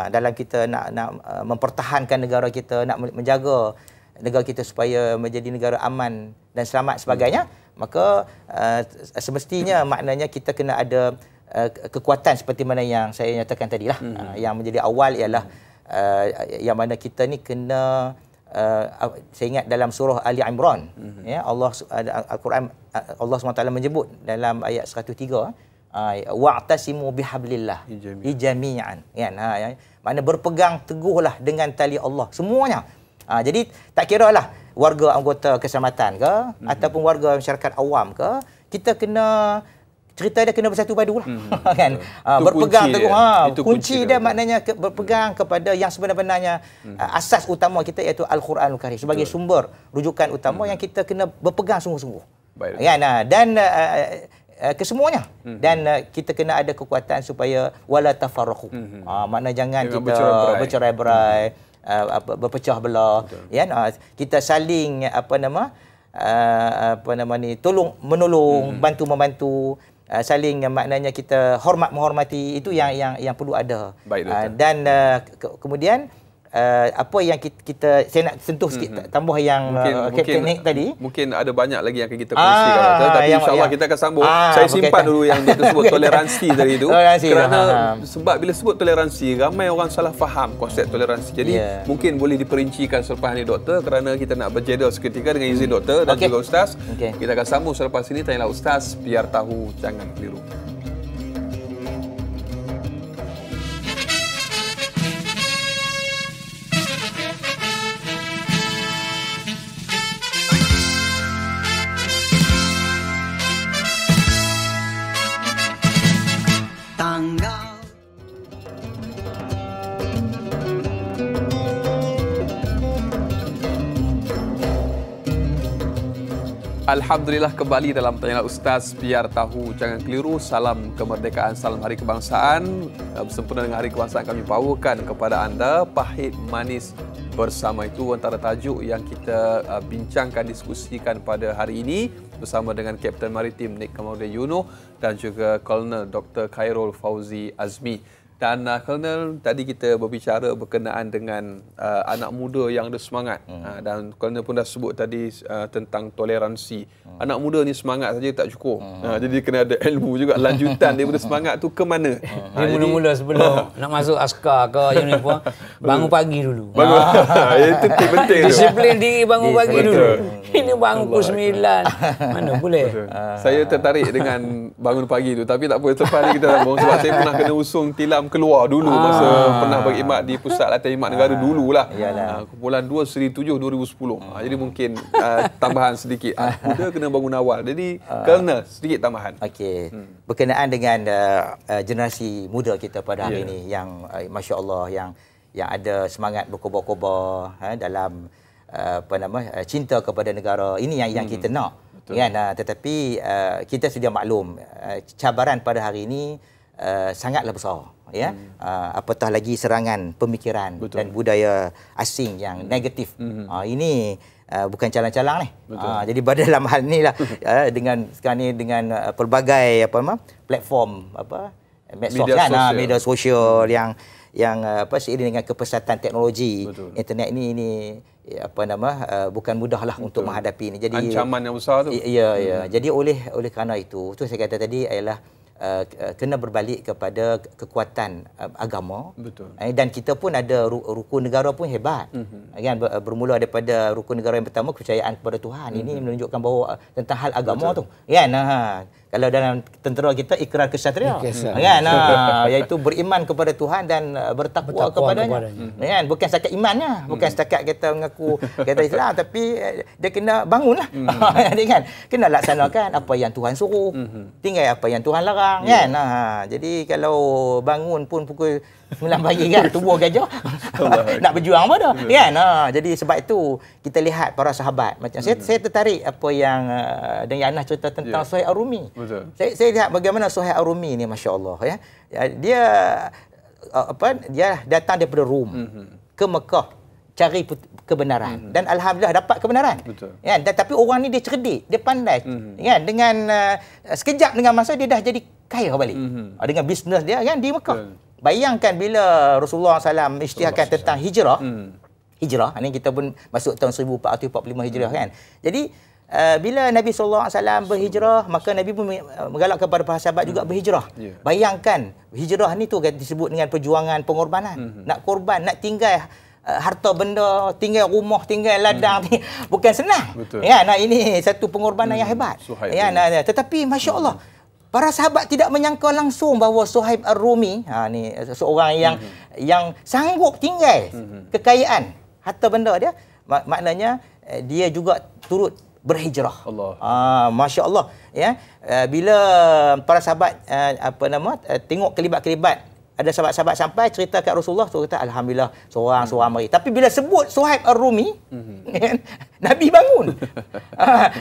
dalam kita nak mempertahankan negara kita, nak menjaga negara kita supaya menjadi negara aman dan selamat sebagainya, maka semestinya maknanya kita kena ada kekuatan seperti mana yang saya nyatakan tadilah. Yang menjadi awal ialah yang mana kita ni kena saya ingat dalam surah Ali Imran, ya, Al-Quran, Allah SWT menyebut dalam ayat 103, wa'tasimu bihablillah jami'an, kan, maknanya berpegang teguhlah dengan tali Allah semuanya. Jadi tak kiralah warga anggota keselamatan ke ataupun warga masyarakat awam ke, kita kena cerita dia kena bersatu padu lah. Kan? Berpegang teguh. Kunci dia maknanya berpegang kepada yang sebenarnya asas utama kita, iaitu Al-Quranul Karim sebagai sumber rujukan utama yang kita kena berpegang sungguh-sungguh. Kan? Dan kesemuanya. Dan kita kena ada kekuatan supaya wala tafarraqu. Makna jangan kita bercerai-berai, berpecah belah, ya, kita saling tolong menolong, bantu membantu, saling maknanya kita hormat menghormati. Itu yang perlu ada. Dan kemudian apa yang kita saya nak sentuh sikit, tambah yang Kapten Nick tadi. Mungkin ada banyak lagi yang akan kita kongsikan, tapi insya-Allah kita akan sambung. Saya simpan dulu yang dia sebut toleransi tadi itu. Kerana sebab bila sebut toleransi, ramai orang salah faham konsep toleransi. Jadi mungkin boleh diperincikan selepas ini, doktor, kerana kita nak berjeda seketika dengan izin doktor dan juga ustaz. Kita akan sambung selepas ini. Tanyalah ustaz, biar tahu jangan keliru. Alhamdulillah, kembali dalam Tanyalah Ustaz, biar tahu jangan keliru. Salam kemerdekaan, salam hari kebangsaan. Bersempena dengan hari kebangsaan, kami bawakan kepada anda Pahit Manis Bersama. Itu antara tajuk yang kita bincangkan, diskusikan pada hari ini bersama dengan Kapten Maritim Nik Kamarudin Yuno dan juga Kolonel Dr. Khairul Fauzi Azmi. Dan Kolonel, tadi kita berbicara berkenaan dengan anak muda yang ada semangat. Dan Kolonel pun dah sebut tadi tentang toleransi. Anak muda ni semangat saja tak cukup. Jadi kena ada ilmu juga, lanjutan daripada semangat tu ke mana. Mula-mula sebelum nak masuk askar ke uniform, bangun pagi dulu. Itu tip penting. Disiplin diri bangun pagi dulu. Ini bangun pukul 9. Mana boleh. Saya tertarik dengan bangun pagi tu, tapi tak apa, selepas ni kita sambung. Sebab saya pernah kena usung tilam keluar dulu masa pernah berkhidmat di Pusat Latihan Khidmat Negara dululah. Kumpulan 2 Seri 7 2010. Jadi mungkin tambahan sedikit. Muda kena bangun awal. Jadi Colonel, sedikit tambahan. Okey. Berkenaan dengan generasi muda kita pada hari ini yang masya-Allah yang ada semangat berkobar-kobar dalam cinta kepada negara. Ini yang kita nak. Kan? Tetapi kita sedia maklum cabaran pada hari ini sangatlah besar. Ya, apatah lagi serangan pemikiran dan budaya asing yang negatif. Ini bukan calang-calang ni. Jadi pada dalam hal ni lah dengan sekarang ni dengan pelbagai platform medsos kan, media sosial yang seiring dengan kepesatan teknologi internet ini bukan mudahlah untuk menghadapi ini. Jadi ancaman yang besar tu. Ya. Jadi oleh kerana itu saya kata tadi ialah kena berbalik kepada kekuatan agama. Dan kita pun ada rukun negara pun hebat. Kan, bermula daripada rukun negara yang pertama, kepercayaan kepada Tuhan. Ini menunjukkan bahawa tentang hal agama tu. Kan? kalau dalam tentera kita ikrar kesatria Kesatria. kan, iaitu beriman kepada Tuhan dan bertakwa kepadanya. Kan, bukan setakat imannya, bukan setakat kita mengaku kata Islam, tapi dia kena bangunlah. Kan, kena laksanakan apa yang Tuhan suruh, tinggal apa yang Tuhan larang kan. Jadi kalau bangun pun pukul 9 pagi kan, tubuh gajah nak berjuang apa dah kan. Jadi sebab itu kita lihat para sahabat macam saya tertarik apa yang dan Yana cerita tentang Suhaib Ar-Rumi. Saya lihat bagaimana Suhaib Ar-Rumi ni, masya-Allah ya. Dia dia datang daripada Rom ke Mekah cari kebenaran dan alhamdulillah dapat kebenaran. Kan, tapi orang ni dia cerdik, dia pandai. Kan, dengan sekejap dengan masa dia dah jadi kaya balik. Dengan bisnes dia kan di Mekah. Bayangkan bila Rasulullah SAW isytiharkan tentang hijrah. Hijrah, ini kita pun masuk tahun 1445 Hijrah kan. Jadi bila Nabi SAW berhijrah, maka Nabi pun menggalakkan kepada para sahabat juga berhijrah. Bayangkan hijrah ni tu disebut dengan perjuangan pengorbanan. Nak korban, nak tinggal harta benda, tinggal rumah, tinggal ladang, bukan senang. Ya, ini satu pengorbanan yang hebat. Ya, tetapi masya-Allah, para sahabat tidak menyangka langsung bahawa Suhaib Ar-Rumi, ni seorang yang sanggup tinggal kekayaan harta benda dia, maknanya dia juga turut berhijrah. Masya-Allah ya. Bila para sahabat tengok kelibat-kelibat, ada sahabat-sahabat sampai cerita kat Rasulullah, tu kata alhamdulillah seorang mari. Tapi bila sebut Suhaib Ar-Rumi, Nabi bangun.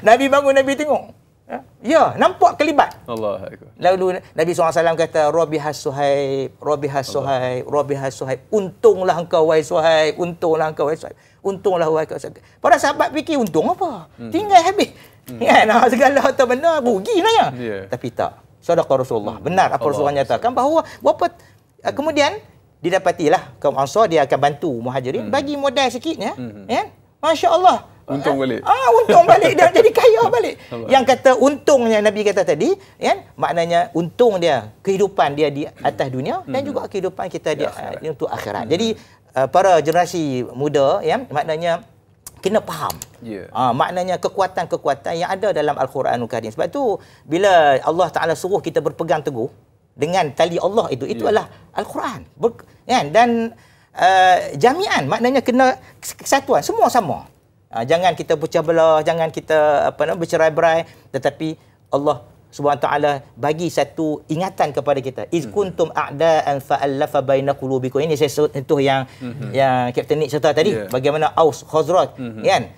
Nabi tengok. Ya, nampak kelibat. Lalu Nabi SAW kata, Rabihas Suhaib, Rabihas Suhaib, Rabihas Suhaib. Untunglah engkau wahai Suhaib, untunglah engkau wahai Suhaib. Untunglah wahai Suhaib. Para sahabat fikir untung apa? Tinggal habis. Ya, segala harta benda rugi nanya. Tapi tak. Sedekah Rasulullah. Benar apa Rasulullah nyatakan bahawa kemudian didapatilah kaum Ansar, dia akan bantu Muhajirin, bagi modal sikitnya. Ya. Masya-Allah. Untung balik. Untung balik dan jadi kaya balik. Yang kata untungnya Nabi kata tadi, kan? Maknanya untung dia, kehidupan dia di atas dunia dan juga kehidupan kita di untuk akhirat. Jadi para generasi muda, ya, maknanya kena faham. Maknanya kekuatan-kekuatan yang ada dalam Al-Quranul Karim. Sebab tu bila Allah Taala suruh kita berpegang teguh dengan tali Allah itu adalah Al-Quran. Dan jami'an, maknanya kena kesatuan, semua sama. Jangan kita pecah belah, jangan kita bercerai-berai, tetapi Allah Subhanahu taala bagi satu ingatan kepada kita. Iz kuntum a'da'an fa'alafa baina qulubikum. Ini saya sentuh yang Kapten Nick cerita tadi, bagaimana Aus Khazraj kan,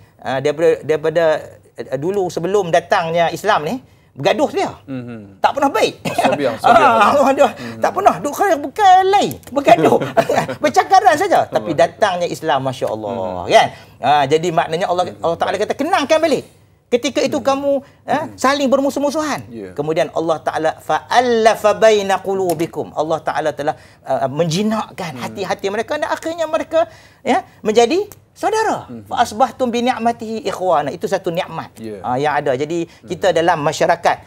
daripada dulu sebelum datangnya Islam ni bergaduh dia. Tak pernah baik. Tak pernah duk bukan lain, bergaduh. Bercakaran saja. Tapi datangnya Islam, masya-Allah, kan? Jadi maknanya Allah Taala kata kenangkan balik. Ketika itu kamu saling bermusuh-musuhan. Kemudian Allah Taala fa'alafa baina qulubikum. Allah Taala telah menjinakkan hati-hati mereka dan akhirnya mereka menjadi saudara. Fa asbahtum bi ni'matihi ikhwana. Itu satu nikmat yang ada. Jadi kita dalam masyarakat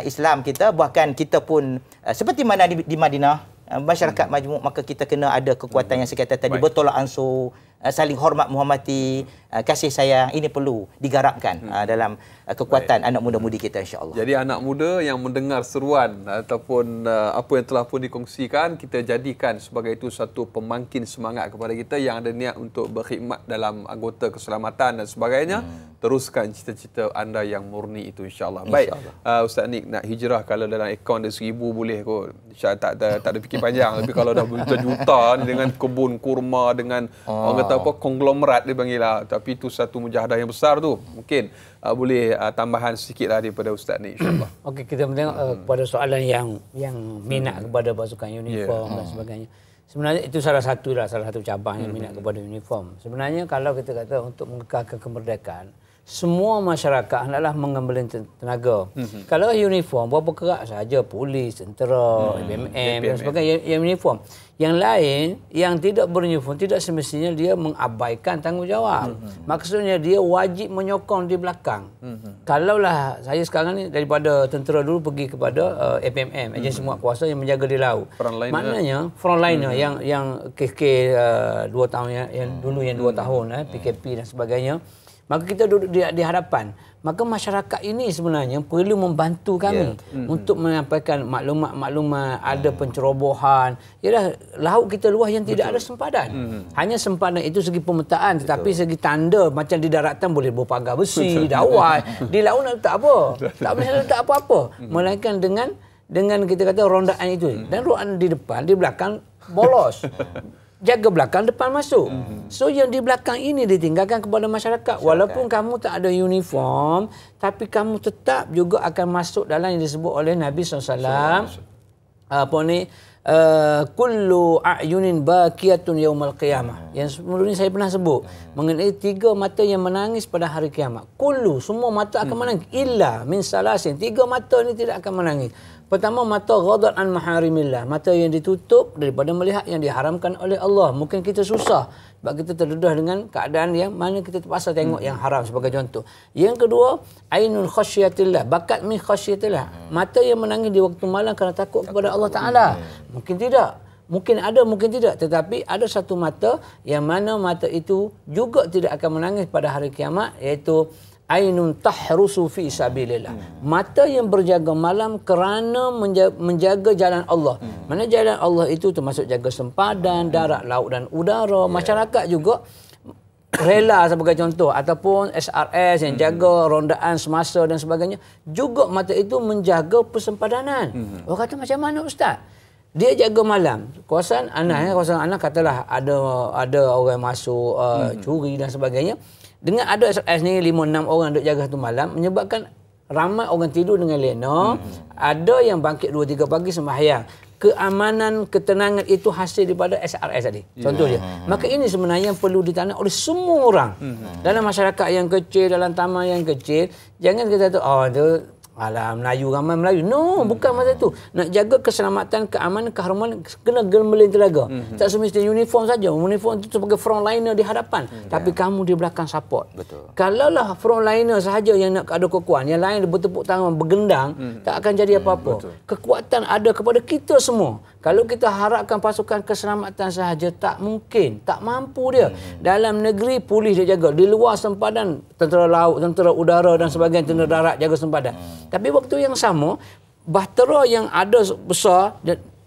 Islam kita, bahkan kita pun seperti mana di Madinah, masyarakat majmuk, maka kita kena ada kekuatan yang saya kata tadi, bertolak ansur, saling hormat menghormati, kasih sayang. Ini perlu digarapkan dalam kekuatan anak muda-mudi kita, insya-Allah. Jadi anak muda yang mendengar seruan ataupun apa yang telah pun dikongsikan, kita jadikan sebagai itu satu pemangkin semangat kepada kita yang ada niat untuk berkhidmat dalam anggota keselamatan dan sebagainya. Teruskan cita-cita anda yang murni itu, insya-Allah. Baik, Ustaz Nick, nak hijrah kalau dalam akaun dia 1000 boleh kot. Tak ada fikir panjang. Tapi kalau dah berjuta-juta dengan kebun kurma, dengan orang kata apa, konglomerat dia panggil lah. Tapi itu satu mujahadah yang besar tu. Mungkin boleh tambahan sedikit lah daripada Ustaz ni, insyaAllah. Okey, kita tengok kepada soalan yang minat kepada pasukan uniform dan sebagainya. Sebenarnya itu salah satu cabang yang minat kepada uniform. Sebenarnya kalau kita kata untuk mengekalkan kemerdekaan, semua masyarakat hendaklah mengambil tenaga. Kalau uniform, berapa kerak saja, polis, tentera, BMM dan sebagainya yang uniform. Yang lain yang tidak beruniform tidak semestinya dia mengabaikan tanggungjawab. Maksudnya dia wajib menyokong di belakang. Kalaulah saya sekarang ni daripada tentera dulu pergi kepada APMM, agensi muatkuasa yang menjaga di laut. Maknanya frontliner yang KK 2 tahun yang dulu yang 2 tahun PKP dan sebagainya. Maka kita duduk di hadapan. Maka masyarakat ini sebenarnya perlu membantu kami untuk menyampaikan maklumat-maklumat, ada pencerobohan. Yalah, laut kita luas yang tidak ada sempadan. Hanya sempadan itu segi pemetaan, tetapi segi tanda macam di daratan boleh berpagar besi, dawai. Di laut nak letak apa? Tak boleh letak apa-apa. Melainkan dengan kita kata rondaan itu. Dan rondaan di depan, di belakang bolos. Jaga belakang, depan masuk. So yang di belakang ini ditinggalkan kepada masyarakat. Walaupun kamu tak ada uniform, tapi kamu tetap juga akan masuk dalam yang disebut oleh Nabi SAW. Apa ni? Kullu a'yunin baqiyatun yaumal qiyamah. Yang sebelum ini saya pernah sebut mengenai 3 mata yang menangis pada hari kiamat. Kullu, semua mata akan menangis. Illa min salasin. 3 mata ini tidak akan menangis. Pertama, mata ghadar an maharimillah, mata yang ditutup daripada melihat yang diharamkan oleh Allah. Mungkin kita susah sebab kita terdedah dengan keadaan yang mana kita terpaksa tengok yang haram sebagai contoh. Yang kedua, ainul khasyatillah, bakat min khasyatillah, mata yang menangis di waktu malam kerana takut kepada Allah Taala. Mungkin tidak. Mungkin ada, mungkin tidak. Tetapi ada satu mata yang mana mata itu juga tidak akan menangis pada hari kiamat, iaitu ainun tahrusu fi sabilillah, mata yang berjaga malam kerana menjaga jalan Allah. Mana jalan Allah itu termasuk jaga sempadan, darat, laut dan udara. Masyarakat juga rela sebagai contoh, ataupun SRS yang jaga rondaan semasa dan sebagainya. Juga mata itu menjaga persempadanan. Orang kata macam mana Ustaz? Dia jaga malam. Kawasan anak katalah ada orang masuk curi dan sebagainya. Dengan ada SRS ni 5-6 orang duk jaga satu malam, menyebabkan ramai orang tidur dengan lena. Ada yang bangkit 2-3 pagi sembahyang. Keamanan, ketenangan itu hasil daripada SRS tadi. Contoh dia. Maka ini sebenarnya yang perlu ditanam oleh semua orang. Dalam masyarakat yang kecil, dalam taman yang kecil. Jangan kita tu, dia alah, Melayu, ramai Melayu. No, bukan masa tu. Nak jaga keselamatan, keamanan, keharuman, kena gemelin telaga. Tak semestinya uniform saja. Uniform itu sebagai frontliner di hadapan. Tapi kamu di belakang support. Betul. Kalaulah frontliner sahaja yang nak ada kekuatan, yang lain bertepuk tangan, bergendang, tak akan jadi apa-apa. Kekuatan ada kepada kita semua. Kalau kita harapkan pasukan keselamatan sahaja, tak mungkin. Tak mampu dia. Dalam negeri, polis dia jaga. Di luar sempadan, tentera laut, tentera udara dan sebagainya, tentera darat jaga sempadan. Tapi waktu yang sama, bahtera yang ada besar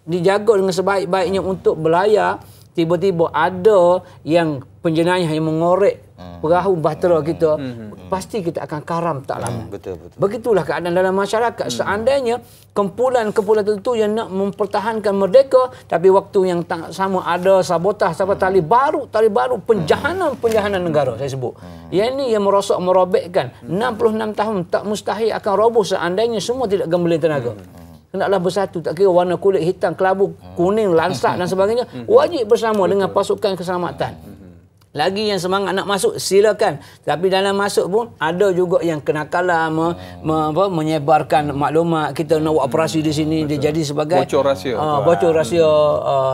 dijaga dengan sebaik-baiknya untuk berlayar, tiba-tiba ada yang penjenayah yang mengorek perahu bahtera kita, pasti kita akan karam tak lama. Betul. Begitulah keadaan dalam masyarakat. Seandainya kumpulan-kumpulan tertentu yang nak mempertahankan merdeka, tapi waktu yang tak sama ada sabotah, tali baru, penjahanan negara saya sebut. Yang ini yang merosok merobekkan 66 tahun tak mustahil akan roboh seandainya semua tidak gembleng tenaga. Hendaklah bersatu, tak kira warna kulit hitam, kelabu, kuning, lansak dan sebagainya, wajib bersama dengan pasukan keselamatan. Lagi yang semangat nak masuk, silakan. Tapi dalam masuk pun ada juga yang kenakalan menyebarkan maklumat kita nak buat operasi di sini. Dia jadi sebagai bocor rahsia. Bocor rahsia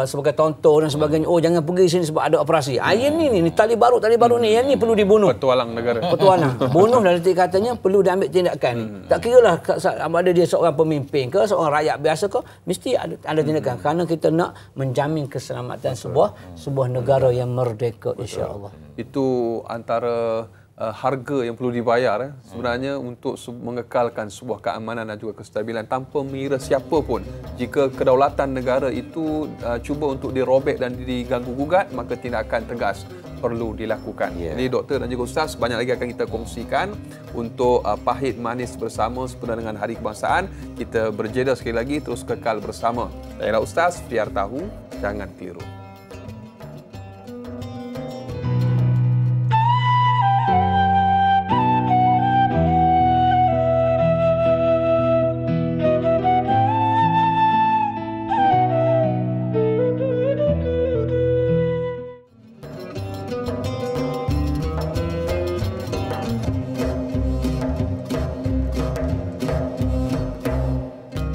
sebagai tonton dan sebagainya. Oh, jangan pergi sini sebab ada operasi. Yang ni tali baru ni, yang ni perlu dibunuh. Petualang negara. Bunuh dan detik katanya perlu diambil tindakan. Tak kiralah ada dia seorang pemimpin ke, seorang rakyat biasa ke, mesti ada tindakan. Kerana kita nak menjamin keselamatan sebuah negara yang merdeka, insya-Allah. Itu antara harga yang perlu dibayar sebenarnya untuk mengekalkan sebuah keamanan dan juga kestabilan tanpa mengira siapa pun. Jika kedaulatan negara itu cuba untuk dirobek dan diganggu-gugat, maka tindakan tegas perlu dilakukan. Jadi doktor dan juga ustaz, banyak lagi akan kita kongsikan untuk pahit manis bersama sempena dengan Hari Kebangsaan. Kita berjeda sekali lagi, terus kekal bersama. Saya Ustaz, biar tahu, jangan keliru.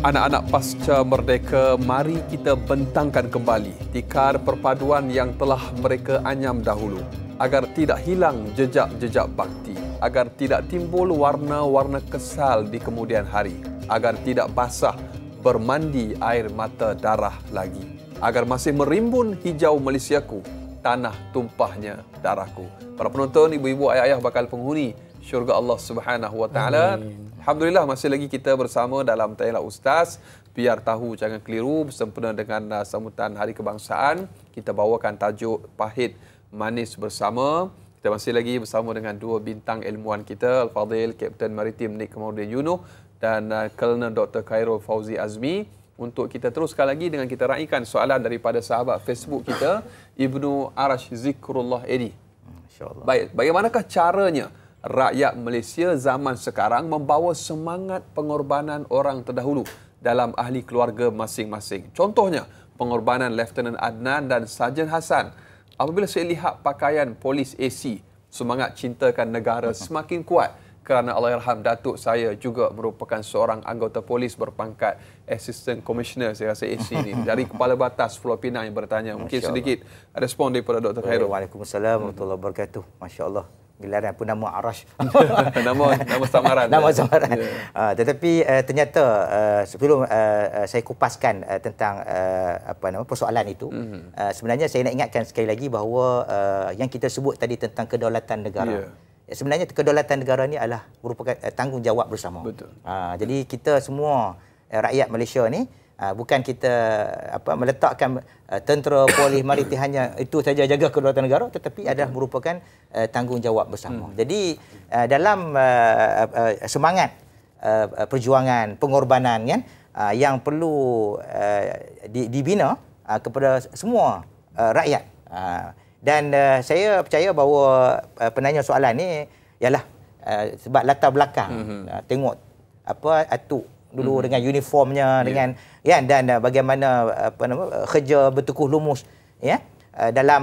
Anak-anak pasca merdeka, mari kita bentangkan kembali tikar perpaduan yang telah mereka anyam dahulu, agar tidak hilang jejak-jejak bakti, agar tidak timbul warna-warna kesal di kemudian hari, agar tidak basah bermandi air mata darah lagi, agar masih merimbun hijau Malaysiaku tanah tumpahnya darahku. Para penonton, ibu-ibu, ayah-ayah bakal penghuni syurga Allah Subhanahu wa taala. Alhamdulillah masih lagi kita bersama dalam Tayla Ustaz. Biar tahu jangan keliru, bersempena dengan sambutan Hari Kebangsaan, kita bawakan tajuk Pahit Manis Bersama. Kita masih lagi bersama dengan dua bintang ilmuwan kita, Al-Fadhil Kapten Maritim Nik Kamarudin Yunuh dan Colonel Dr. Khairul Fauzi Azmi. Untuk kita teruskan lagi dengan kita raikan soalan daripada sahabat Facebook kita, Ibnu Arash Zikrullah Edi. InsyaAllah. Baik, bagaimanakah caranya rakyat Malaysia zaman sekarang membawa semangat pengorbanan orang terdahulu dalam ahli keluarga masing-masing? Contohnya, pengorbanan Lieutenant Adnan dan Sarjan Hassan. Apabila saya lihat pakaian polis AC, semangat cintakan negara semakin kuat kerana Allahyarham Datuk saya juga merupakan seorang anggota polis berpangkat Assistant Commissioner, saya rasa AC ni, dari Kepala Batas Pulau Pinang yang bertanya. Mungkin sedikit respon daripada Dr. Khairul. Waalaikumsalam warahmatullahi wabarakatuh. Masya-Allah. Gelaran pun nama Arash. nama samaran. Nama samaran. Yeah. Tetapi ternyata sebelum saya kupaskan tentang persoalan itu, sebenarnya saya nak ingatkan sekali lagi bahawa yang kita sebut tadi tentang kedaulatan negara. Yeah. Sebenarnya kedaulatan negara ni adalah merupakan tanggungjawab bersama. Betul. Jadi kita semua rakyat Malaysia ni bukan kita meletakkan tentera, polis, maritim hanya itu saja jaga kedaulatan negara, tetapi adalah merupakan tanggungjawab bersama. Jadi dalam semangat perjuangan pengorbanan kan yang perlu dibina kepada semua rakyat. Dan saya percaya bahawa penanya soalan ni ialah sebab latar belakang tengok Atuk dulu dengan uniformnya, dengan dan bagaimana kerja bertukuh lumus dalam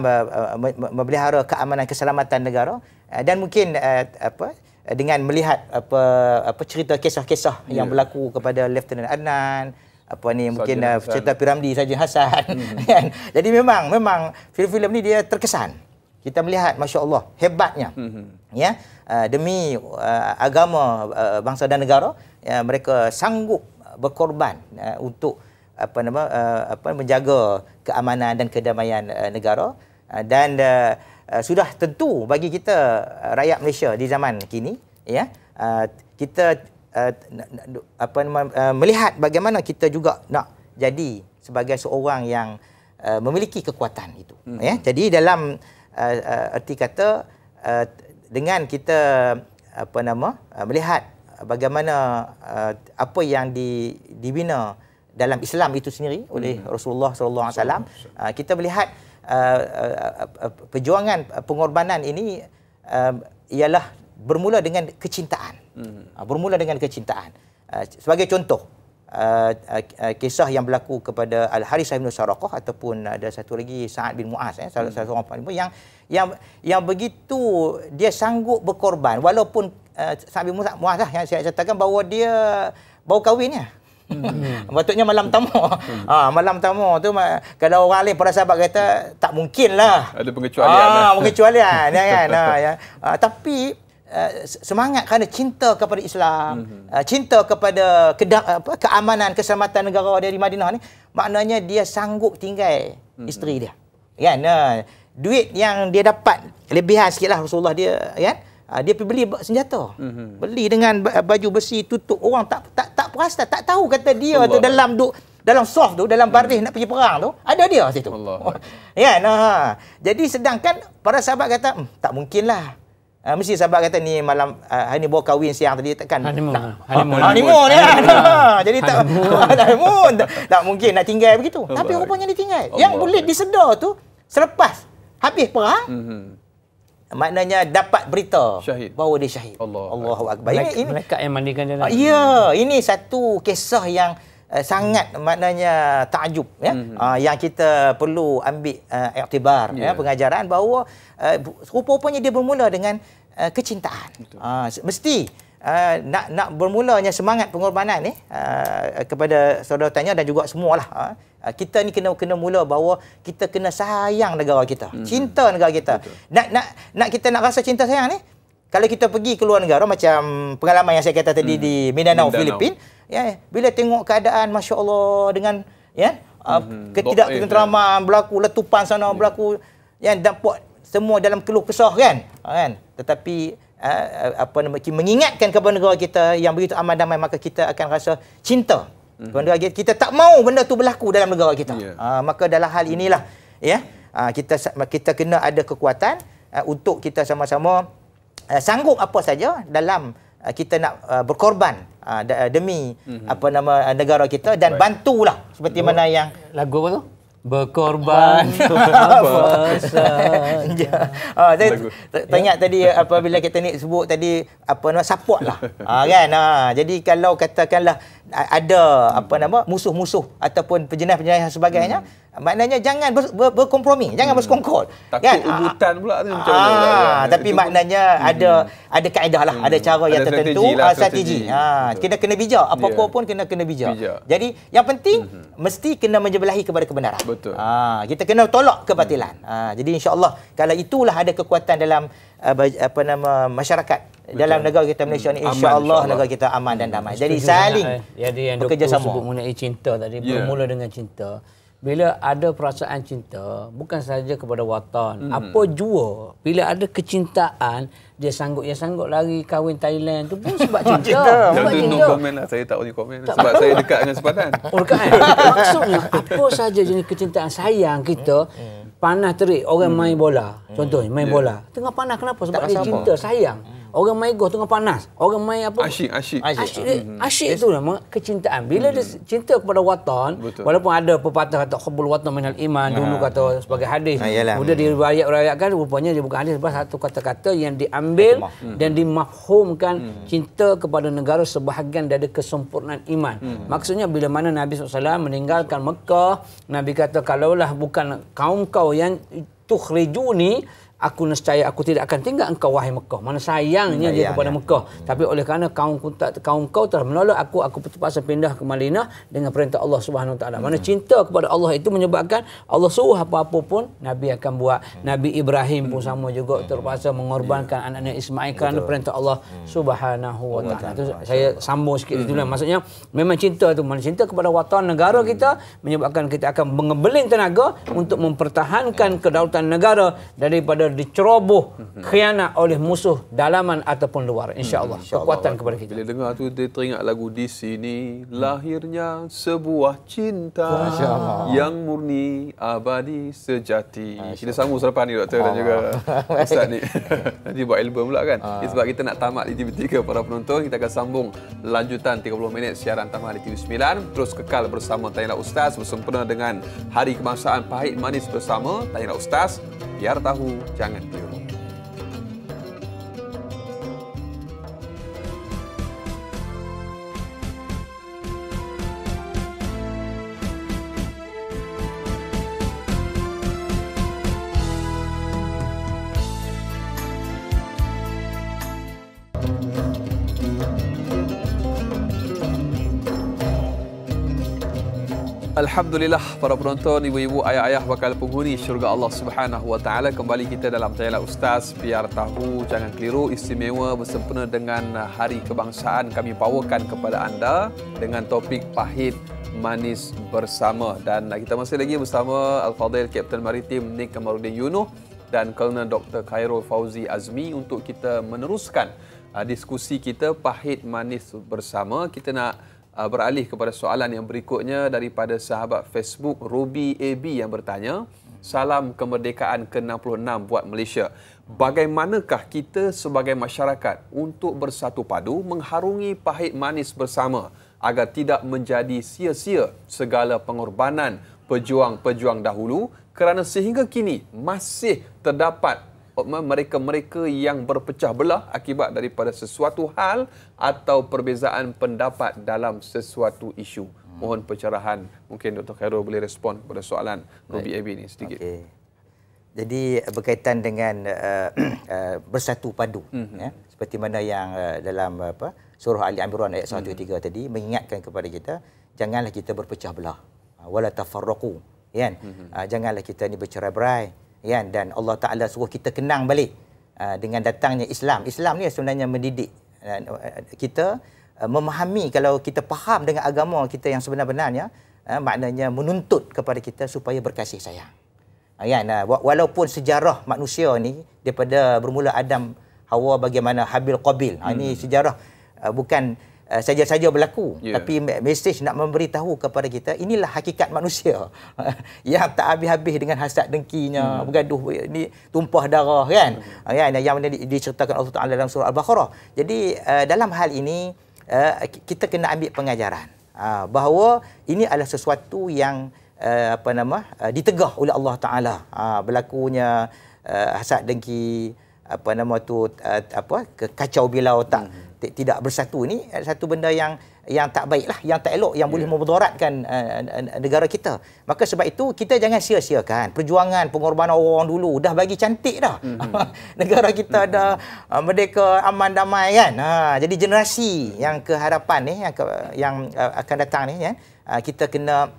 memelihara keamanan keselamatan negara, dan mungkin dengan melihat cerita kisah-kisah yang berlaku kepada Lieutenant Adnan, mungkin cerita Piramdi Sarjan Hassan kan. Jadi memang filem-filem ni dia terkesan. Kita melihat masya-Allah hebatnya demi agama bangsa dan negara, mereka sanggup berkorban untuk menjaga keamanan dan kedamaian negara, dan sudah tentu bagi kita rakyat Malaysia di zaman kini kita melihat bagaimana kita juga nak jadi sebagai seorang yang memiliki kekuatan itu. Jadi dalam erti kata dengan kita melihat bagaimana apa yang dibina dalam Islam itu sendiri oleh Rasulullah sallallahu alaihi wasallam, kita melihat perjuangan pengorbanan ini ialah bermula dengan kecintaan. Bermula dengan kecintaan. Sebagai contoh, kisah yang berlaku kepada Al-Harith bin Sarakah ataupun ada satu lagi Sa'ad bin Mu'az, salah seorang panglima yang begitu dia sanggup berkorban, walaupun Sa'ad bin Mu'az yang saya katakan bahawa dia baru kahwinnya. Patutnya malam tamu. Malam tamu tu kalau orang lain para sahabat kata tak mungkinlah. Ada pengecualian. Pengecualian kan. Tapi semangat kerana cinta kepada Islam, cinta kepada keamanan keselamatan negara dia di Madinah ni, maknanya dia sanggup tinggal isteri dia. Kan? Duit yang dia dapat kelebihan sikitlah Rasulullah dia kan. Dia pergi beli senjata. Beli dengan baju besi tutup, orang tak perasan, tak tahu kata dia tu dalam soft tu, dalam baris nak pergi perang tu, ada dia situ. Ya, jadi sedangkan para sahabat kata tak mungkinlah. Mesti sahabat kata ni malam hari ni bawa kahwin siang tadi takkan honeymoon ya. Jadi tak mungkin nak tinggal begitu. Tapi rupanya ditinggal. Yang boleh disedar tu selepas habis perang, maknanya dapat berita syahid, bahawa dia syahid. Allahu Akbar. Ini malaikat yang mandikan dia. Ya, ini satu kisah yang sangat maknanya takjub yang kita perlu ambil iktibar pengajaran bahawa rupa-rupanya dia bermula dengan kecintaan. Mesti nak bermulanya semangat pengorbanan ni kepada saudara tanya dan juga semualah. Kita ni kena mula bahawa kita kena sayang negara kita, cinta negara kita. Nak kita nak rasa cinta sayang ni, kalau kita pergi ke luar negara macam pengalaman yang saya kata tadi di Mindanao, Filipin, bila tengok keadaan masya-Allah dengan ketidaktentraman berlaku, letupan sana berlaku, yang dapat semua dalam keluh kesah kan. Tetapi mengingatkan kepada negara kita yang begitu aman damai, maka kita akan rasa cinta kepada negara kita. Kita tak mau benda tu berlaku dalam negara kita. Maka dalam hal inilah kita kena ada kekuatan untuk kita sama-sama sanggup apa saja dalam kita nak berkorban demi negara kita, dan bantulah seperti mana yang lagu apa tu? Berkorban apa saja. Saya teringat tadi apabila kita ni sebut tadi support lah. Kan. Jadi kalau katakanlah ada musuh-musuh ataupun penjenayah-penjenayah dan sebagainya, maknanya jangan berkompromi, jangan bersekongkol. Takut ubutan pula tu macam mana. Tapi maknanya ada kaedah lah, ada cara yang tertentu, strategi. Kena bijak, apa-apa pun kena bijak. Jadi yang penting mesti kena menjebelahi kepada kebenaran. Betul. Kita kena tolak kebatilan. Jadi insya-Allah kalau itulah ada kekuatan dalam masyarakat. Betul. Dalam negara kita Malaysia ni, insya-Allah negara kita aman dan damai. Jadi saling bekerjasama. Sebut mengenai cinta tadi, bermula dengan cinta. Bila ada perasaan cinta, bukan sahaja kepada watan, apa jua. Bila ada kecintaan, dia sanggup lari kahwin Thailand tu pun sebab cinta. Sebab cinta. No comment lah, saya tak boleh komen sebab saya dekat dengan sepadan. Kan? Maksudnya apa sahaja jenis kecintaan sayang kita, panas terik, orang main bola. Contohnya main bola. Tengah panas, kenapa? Sebab dia cinta, sayang. Orang main golf tengah panas. Orang main apa? Asyik tu lah kecintaan. Bila dia cinta kepada watan, walaupun ada pepatah kata hubbul watan minal iman, dulu kata sebagai hadis. Kemudian diriwayatkan rupanya dia bukan hadis, sebab satu kata-kata yang diambil dan dimafhumkan cinta kepada negara sebahagian dari kesempurnaan iman. Maksudnya bila mana Nabi SAW meninggalkan Mekah, Nabi kata kalaulah bukan kaum kau yang tukhrijuni, aku nescaya aku tidak akan tinggal engkau wahai Mekah. Mana sayangnya dia kepada Mekah. Tapi oleh kerana kaum kau telah menolak aku terpaksa pindah ke Madinah dengan perintah Allah Subhanahu Wa Taala. Mana cinta kepada Allah itu menyebabkan Allah suruh apa-apa pun Nabi akan buat. Nabi Ibrahim pun sama juga terpaksa mengorbankan anaknya Ismail kerana perintah Allah Subhanahu Wa Taala. Itu saya sambung sikit itulah. Maksudnya memang cinta tu, mana cinta kepada watan negara kita menyebabkan kita akan mengebeling tenaga untuk mempertahankan kedaulatan negara daripada diceroboh khianat oleh musuh dalaman ataupun luar, insya-Allah. Kekuatan kepada kita. Bila dengar tu dia teringat lagu Di Sini Lahirnya Sebuah Cinta yang murni abadi sejati. Kita sambung selepas ni doktor dan juga Ustaz ni. Nanti buat album pula kan. Sebab kita nak tamat di TV3 para penonton, kita akan sambung lanjutan 30 minit siaran tambahan di TV9. Terus kekal bersama Tanyalah Ustaz bersempena dengan Hari Kebangsaan Pahit Manis bersama Tanyalah Ustaz. Biar tahu, jangan keliru. Alhamdulillah para penonton, ibu-ibu, ayah-ayah bakal penghuni syurga Allah Subhanahu Wa Taala. Kembali kita dalam Tanyalah Ustaz, biar tahu jangan keliru, istimewa bersempena dengan Hari Kebangsaan kami bawakan kepada anda dengan topik pahit manis bersama. Dan kita masih lagi bersama Al-Fadhil Kapten Maritim Nik Kamarudin Yunuh dan Colonel Dr. Khairul Fauzi Azmi untuk kita meneruskan diskusi kita pahit manis bersama. Kita nak beralih kepada soalan yang berikutnya daripada sahabat Facebook Ruby AB yang bertanya, salam kemerdekaan ke-66 buat Malaysia. Bagaimanakah kita sebagai masyarakat untuk bersatu padu mengharungi pahit manis bersama agar tidak menjadi sia-sia segala pengorbanan pejuang-pejuang dahulu, kerana sehingga kini masih terdapat mereka-mereka yang berpecah belah akibat daripada sesuatu hal atau perbezaan pendapat dalam sesuatu isu. Mohon pencerahan. Mungkin Dr. Khairul boleh respon kepada soalan Ruby AB ini sedikit. Okay. Jadi berkaitan dengan bersatu padu, seperti mana yang dalam surah Ali Imran ayat 103 tadi mengingatkan kepada kita, janganlah kita berpecah belah, wala tafarraqu, kan? Janganlah kita ni bercerai-berai, kan? Dan Allah Ta'ala suruh kita kenang balik dengan datangnya Islam. Islam ni sebenarnya mendidik kita memahami, kalau kita faham dengan agama kita yang sebenar-benarnya, maknanya menuntut kepada kita supaya berkasih sayang. Kan? Walaupun sejarah manusia ni daripada bermula Adam, Hawa, bagaimana Habil Qabil. Ini sejarah bukan saja-saja berlaku, tapi mesej nak memberitahu kepada kita inilah hakikat manusia yang tak habis-habis dengan hasad dengkinya, bergaduh, ini tumpah darah kan. Yang mana diceritakan Allah Taala dalam surah Al-Baqarah. Jadi dalam hal ini kita kena ambil pengajaran bahawa ini adalah sesuatu yang ditegah oleh Allah Taala. Berlakunya hasad dengki, kacau bilau, tidak bersatu, ni satu benda yang tak baiklah, yang tak elok, yang boleh memudaratkan negara kita. Maka sebab itu kita jangan sia-siakan perjuangan pengorbanan orang dulu. Dah bagi cantik dah. Negara kita dah merdeka, aman, damai kan. Jadi generasi yang ke hadapan ni, yang akan datang ni, kita kena,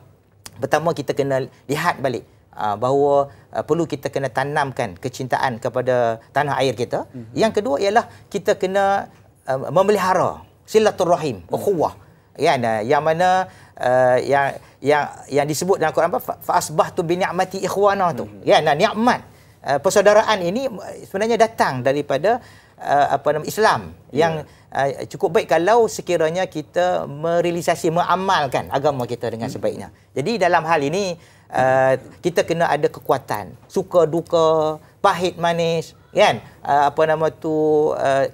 pertama kita kena lihat balik bahawa perlu kita kena tanamkan kecintaan kepada tanah air kita. Yang kedua ialah kita kena memelihara silaturrahim, ukhuwah. Yang mana yang disebut dalam Quran fa asbahtu bi ni'mati ikhwana tu. Nikmat persaudaraan ini sebenarnya datang daripada Islam yang cukup baik kalau sekiranya kita merealisasi, mengamalkan agama kita dengan sebaiknya. Jadi dalam hal ini kita kena ada kekuatan, suka duka, pahit manis, kan?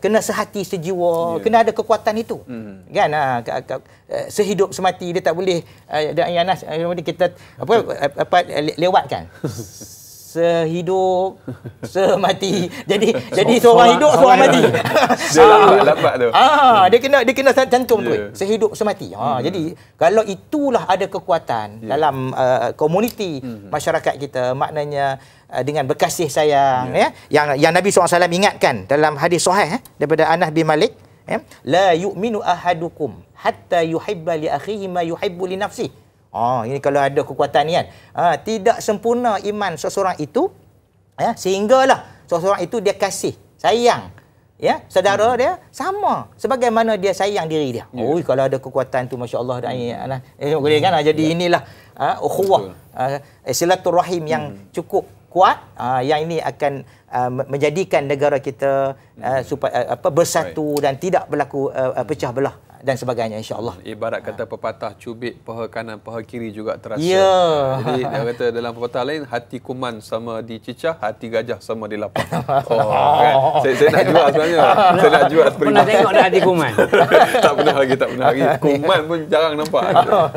Kena sehati sejiwa, kena ada kekuatan itu. Kan? Sehidup semati, dia tak boleh kita lewatkan. Sehidup semati. Jadi seorang hidup, seorang mati. Lambat tu. Dia kena cantum tu. Sehidup semati. Jadi kalau itulah ada kekuatan dalam komuniti masyarakat kita, maknanya dengan berkasih sayang, yang Nabi SAW ingatkan dalam hadis sahih daripada Anas bin Malik, la yu'minu ahadukum hatta yuhibba li akhihi ma yuhibbu li nafsihi. Ini kalau ada kekuatan ni kan. Tidak sempurna iman seseorang itu, sehinggalah seseorang itu dia kasih, sayang, saudara dia sama sebagaimana dia sayang diri dia. Kalau ada kekuatan tu, masya-Allah, boleh kan? Jadi inilah ukhuwah, silaturrahim yang cukup kuat, yang ini akan menjadikan negara kita supaya bersatu dan tidak berlaku pecah belah dan sebagainya, insya-Allah. Ibarat kata pepatah, cubit paha kanan paha kiri juga terasa. Jadi dia kata dalam pepatah lain, hati kuman sama dicicah, hati gajah sama dilapah. Kan? Saya nak jual sebenarnya. Saya nak jual seperti pernah tengok dah hati kuman? tak pernah lagi. Kuman pun jarang nampak.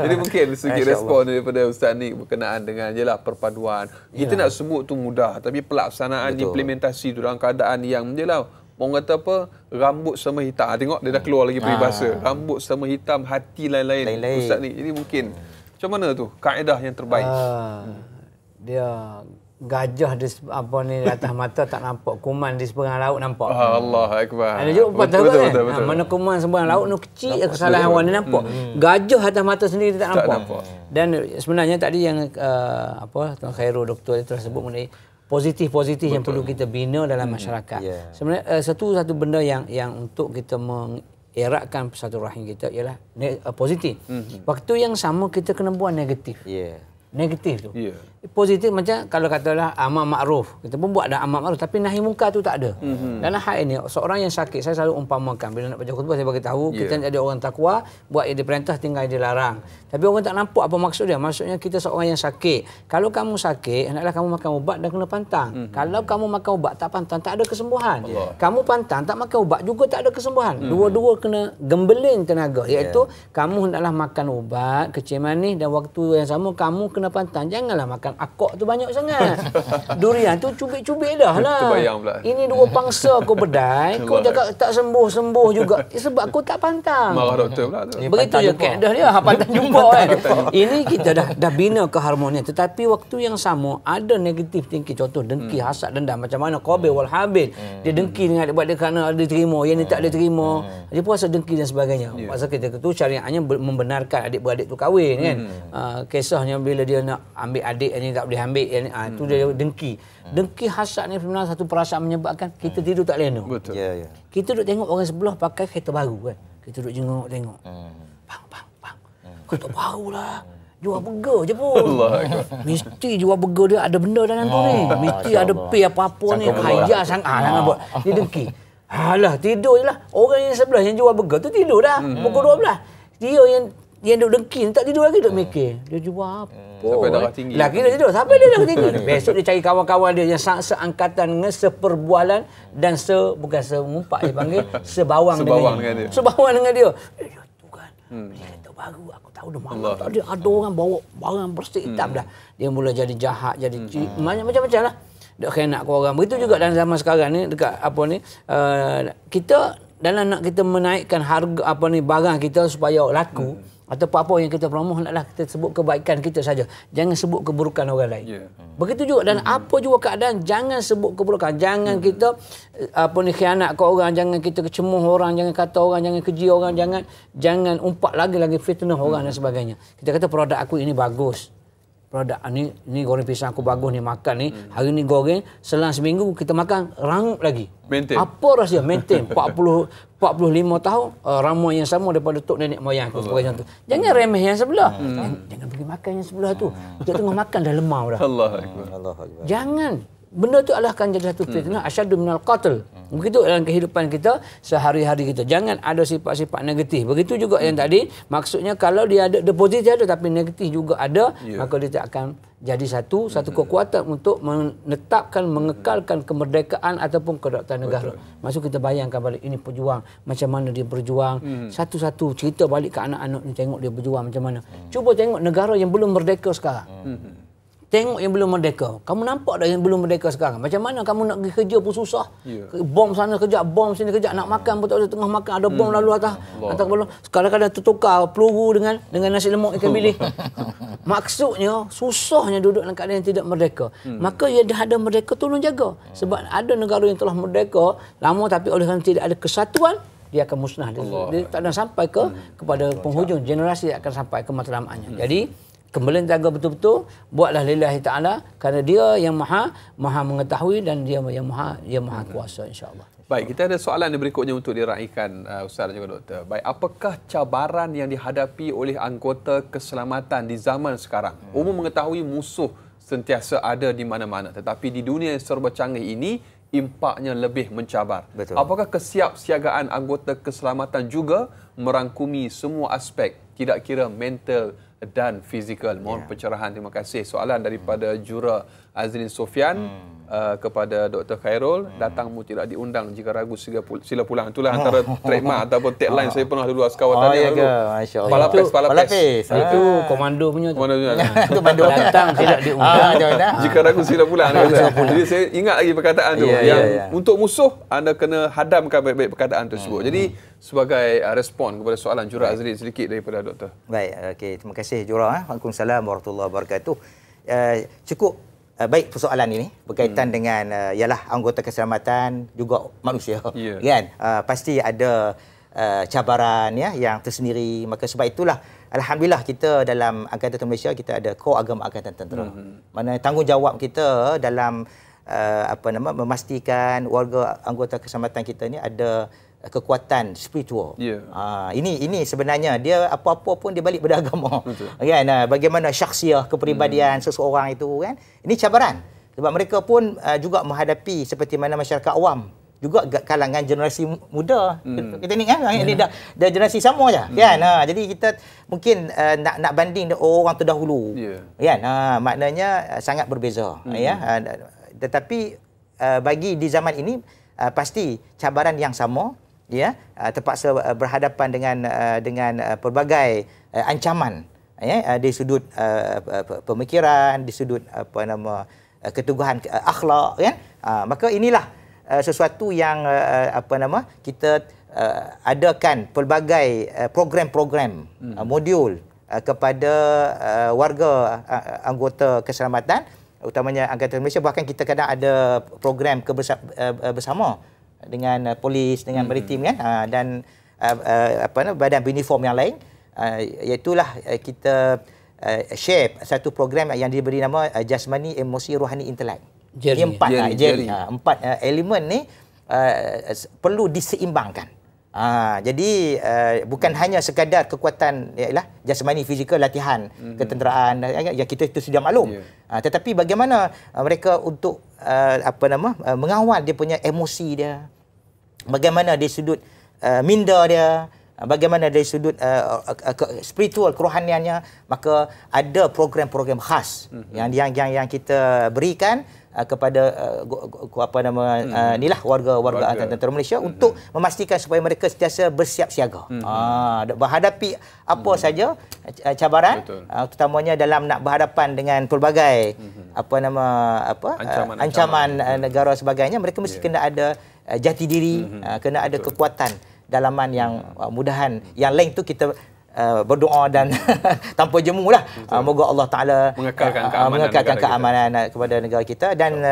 Jadi mungkin sedikit respon daripada Ustaz ni berkenaan dengan perpaduan. Kita nak sebut tu mudah, tapi pelaksanaan, implementasi tu dalam keadaan yang orang kata rambut sama hitam. Tengok dia dah keluar lagi peribahasa. Rambut sama hitam, hati lain-lain. Ustaz ni, ini mungkin macam mana tu kaedah yang terbaik? Dia gajah di atas mata tak nampak, kuman di seberang laut nampak. Allahu akbar. Ada juga pepatah kan. Mana kuman seberang laut nu kecil, kesalahan awak ni nampak. Gajah atas mata sendiri tak nampak. Dan sebenarnya tadi yang Tuan Khairul Doktor itu sebut mengenai positif yang perlu kita bina dalam masyarakat. Sebenarnya satu benda yang untuk kita mengeratkan persatuan kita ialah positif. Waktu yang sama kita kena buat negatif. Negatif tu. Positif macam kalau katalah amar makruf, kita pun buat dah amar makruf, tapi nahi munkar tu tak ada. Dalam hal ini seorang yang sakit, saya selalu umpamakan bila nak baca khutbah, saya bagi tahu kita jadi orang takwa, buat yang diperintah, tinggal yang dilarang. Tapi orang tak nampak apa maksud dia. Maksudnya kita seorang yang sakit. Kalau kamu sakit, hendaklah kamu makan ubat dan kena pantang. Kalau kamu makan ubat tak pantang, tak ada kesembuhan. Kamu pantang tak makan ubat juga tak ada kesembuhan. Dua-dua kena gembeling tenaga, iaitu kamu hendaklah makan ubat kecil manis, dan waktu yang sama kamu kena pantang. Janganlah makan akok tu banyak sangat. Durian tu cubit-cubit dah lah. Terbayang pula. Ini dua pangsa kau bedai, kau cakap tak sembuh juga. Sebab kau tak pantang. Marah doktor pula tu. Begitu je kaedah dia, pantang jumpa kan. Ini kita dah bina keharmonian, tetapi waktu yang sama ada negatif thinking, contoh dengki, hasad, dendam, macam mana Qabil wal Habil. Dia dengki dengan adik-beradik kerana ada terima, yang ni tak ada terima. Dia puasa dengki dan sebagainya. Pasal kita tu syariatnya membenarkan adik-beradik tu kahwin kan. Kisahnya bila dia nak ambil adik yang ni tak boleh ambil, yang ni tu dia dengki. Dengki, hasad ni sebenarnya satu perasaan menyebabkan kita tidur tak lena. Betul. Kita duduk tengok orang sebelah pakai kereta baru kan. Kita duduk tengok. Bang. Kereta baru lah. jual burger je pun. Mesti jual burger dia ada benda dalam tu ni. Mesti ada pay apa-apa ni. Hajar sangat buat. Dia dengki. Alah, tidur je lah. Orang yang sebelah yang jual burger tu tidur dah. Pukul 12. Dia yang duduk dengki, tak tidur lagi, duduk mikir. Dia jual apa? Sampai darah tinggi. Lagi dia tidur. Sampai dia darah tinggi. Besok dia cari kawan-kawan dia yang seangkatan dengan seperbualan dan bukan semumpak dia panggil, sebawang dengan dia. Sebawang dengan dia. Tu kan. Dia kata baru aku tahu dah malam tadi ada orang bawa barang bersih hitam dah. Dia mula jadi jahat, jadi macam-macam lah. Dia khianat ke orang. Begitu juga dalam zaman sekarang ni dekat apa ni, kita dalam nak kita menaikkan harga barang kita supaya laku, atau apa-apa yang kita promoh, naklah kita sebut kebaikan kita saja. Jangan sebut keburukan orang lain. Begitu juga dan apa juga keadaan, jangan sebut keburukan. Jangan kita khianat ke orang, jangan kita kecemuh orang, jangan kata orang, jangan keji orang, jangan umpat lagi fitnah orang dan sebagainya. Kita kata produk aku ini bagus. Produk ni goreng pisang aku bagus ni, makan ni. Hari ni goreng, selang seminggu kita makan rangup lagi. Maintain. Apa rahsia? Maintain 45 tahun ramuan yang sama daripada tok nenek moyang aku sebagai contoh. Jangan remeh yang sebelah. Jangan pergi makan yang sebelah tu. Kita tengah makan dah lemau dah. Allah Akbar. Jangan. Benda tu adalah akan jadi satu fitnah, asyaddu minal qatl. Begitu dalam kehidupan kita sehari-hari kita. Jangan ada sifat-sifat negatif. Begitu juga yang tadi, maksudnya kalau dia ada positif ada tapi negatif juga ada, maka dia tak akan jadi satu kekuatan untuk menetapkan, mengekalkan kemerdekaan ataupun kedaulatan negara. Maksud kita bayangkan balik ini pejuang, macam mana dia berjuang. Satu-satu cerita balik ke anak-anak ni, tengok dia berjuang macam mana. Cuba tengok negara yang belum merdeka sekarang. Tengok yang belum merdeka. Kamu nampak dah yang belum merdeka sekarang. Macam mana kamu nak pergi kerja pun susah. Bom sana kejap, bom sini kejap. Nak makan pun tak ada, tengah makan ada bom lalu atas kepala. Kadang-kadang tertukar peluru dengan nasi lemak ikan bilis. Maksudnya susahnya duduk dalam keadaan yang tidak merdeka. Maka ia dah ada merdeka, tolong jaga. Sebab ada negara yang telah merdeka lama tapi oleh kerana tidak ada kesatuan, dia akan musnah. Dia tak akan sampai kepada penghujung. Generasi akan sampai ke matlamaannya. Jadi kembali jaga betul-betul, buatlah lillahi ta'ala, kerana dia yang maha mengetahui dan dia yang maha kuasa, insya-Allah. Baik, kita ada soalan yang berikutnya untuk diraikan Ustaz dan juga Doktor. Baik, apakah cabaran yang dihadapi oleh anggota keselamatan di zaman sekarang? Umum mengetahui musuh sentiasa ada di mana-mana, tetapi di dunia yang serba canggih ini impaknya lebih mencabar. Betul. Apakah kesiapsiagaan anggota keselamatan juga merangkumi semua aspek, tidak kira mental dan fizikal? Mohon pencerahan. Terima kasih. Soalan daripada Jura Azrin Sofian kepada Dr. Khairul. Datangmu tidak diundang, jika ragu sila pulang. Itulah antara trademark ataupun tagline saya pernah dulu askar watan yang dulu. Palapes. Itu komando punya tu. Itu bandu. Datang tidak diundang. Jika ragu sila pulang. Jadi saya ingat lagi perkataan tu. Yang untuk musuh, anda kena hadamkan baik-baik perkataan tersebut. Jadi sebagai respon kepada soalan Jura Azrin sedikit daripada Doktor. Baik, okey. Terima kasih Jura. Waalaikumsalam warahmatullahi wabarakatuh. Cukup baik persoalan ini berkaitan dengan ialah anggota keselamatan juga manusia. Kan? Pasti ada cabaran yang tersendiri. Maka sebab itulah alhamdulillah kita dalam Angkatan Malaysia kita ada Kor Agama Angkatan Tentera. Mana tanggungjawab kita dalam memastikan warga anggota keselamatan kita ni ada kekuatan spiritual. Ini sebenarnya dia apa-apa pun dia balik pada agama. Kan? Bagaimana syakhsiah kepribadian seseorang itu kan. Ini cabaran. Sebab mereka pun juga menghadapi seperti mana masyarakat awam, juga kalangan generasi muda. Kita ni kan ini dah generasi sama je kan. Jadi kita mungkin nak banding orang terdahulu. Kan? Maknanya sangat berbeza tetapi bagi di zaman ini pasti cabaran yang sama. Terpaksa berhadapan dengan pelbagai ancaman di sudut pemikiran, di sudut keteguhan akhlak kan. Maka inilah sesuatu yang kita adakan pelbagai program-program modul kepada warga anggota keselamatan, utamanya Angkatan Malaysia. Bahkan kita kadang ada program bersama dengan polis, dengan maritim kan, dan badan beruniform yang lain, iaitulah kita share satu program yang diberi nama jasmani, emosi, rohani, intelek. Empat elemen ni perlu diseimbangkan. Jadi bukan hanya sekadar kekuatan ialah jasmani fizikal latihan ketenteraan yang kita itu sudah maklum. Tetapi bagaimana mereka untuk mengawal dia punya emosi dia. Bagaimana dari sudut minda dia, bagaimana dari sudut spiritual kerohaniannya, maka ada program-program khas yang kita berikan kepada inilah warga tentera Malaysia untuk memastikan supaya mereka sentiasa bersiap siaga menghadapi apa saja cabaran, terutamanya dalam nak berhadapan dengan pelbagai ancaman negara sebagainya. Mereka mesti kena ada jati diri, kena ada kekuatan dalaman yang mudahan. Yang lain tu kita berdoa dan tanpa jemu lah. Moga Allah Ta'ala mengekalkan keamanan kepada negara kita. Dan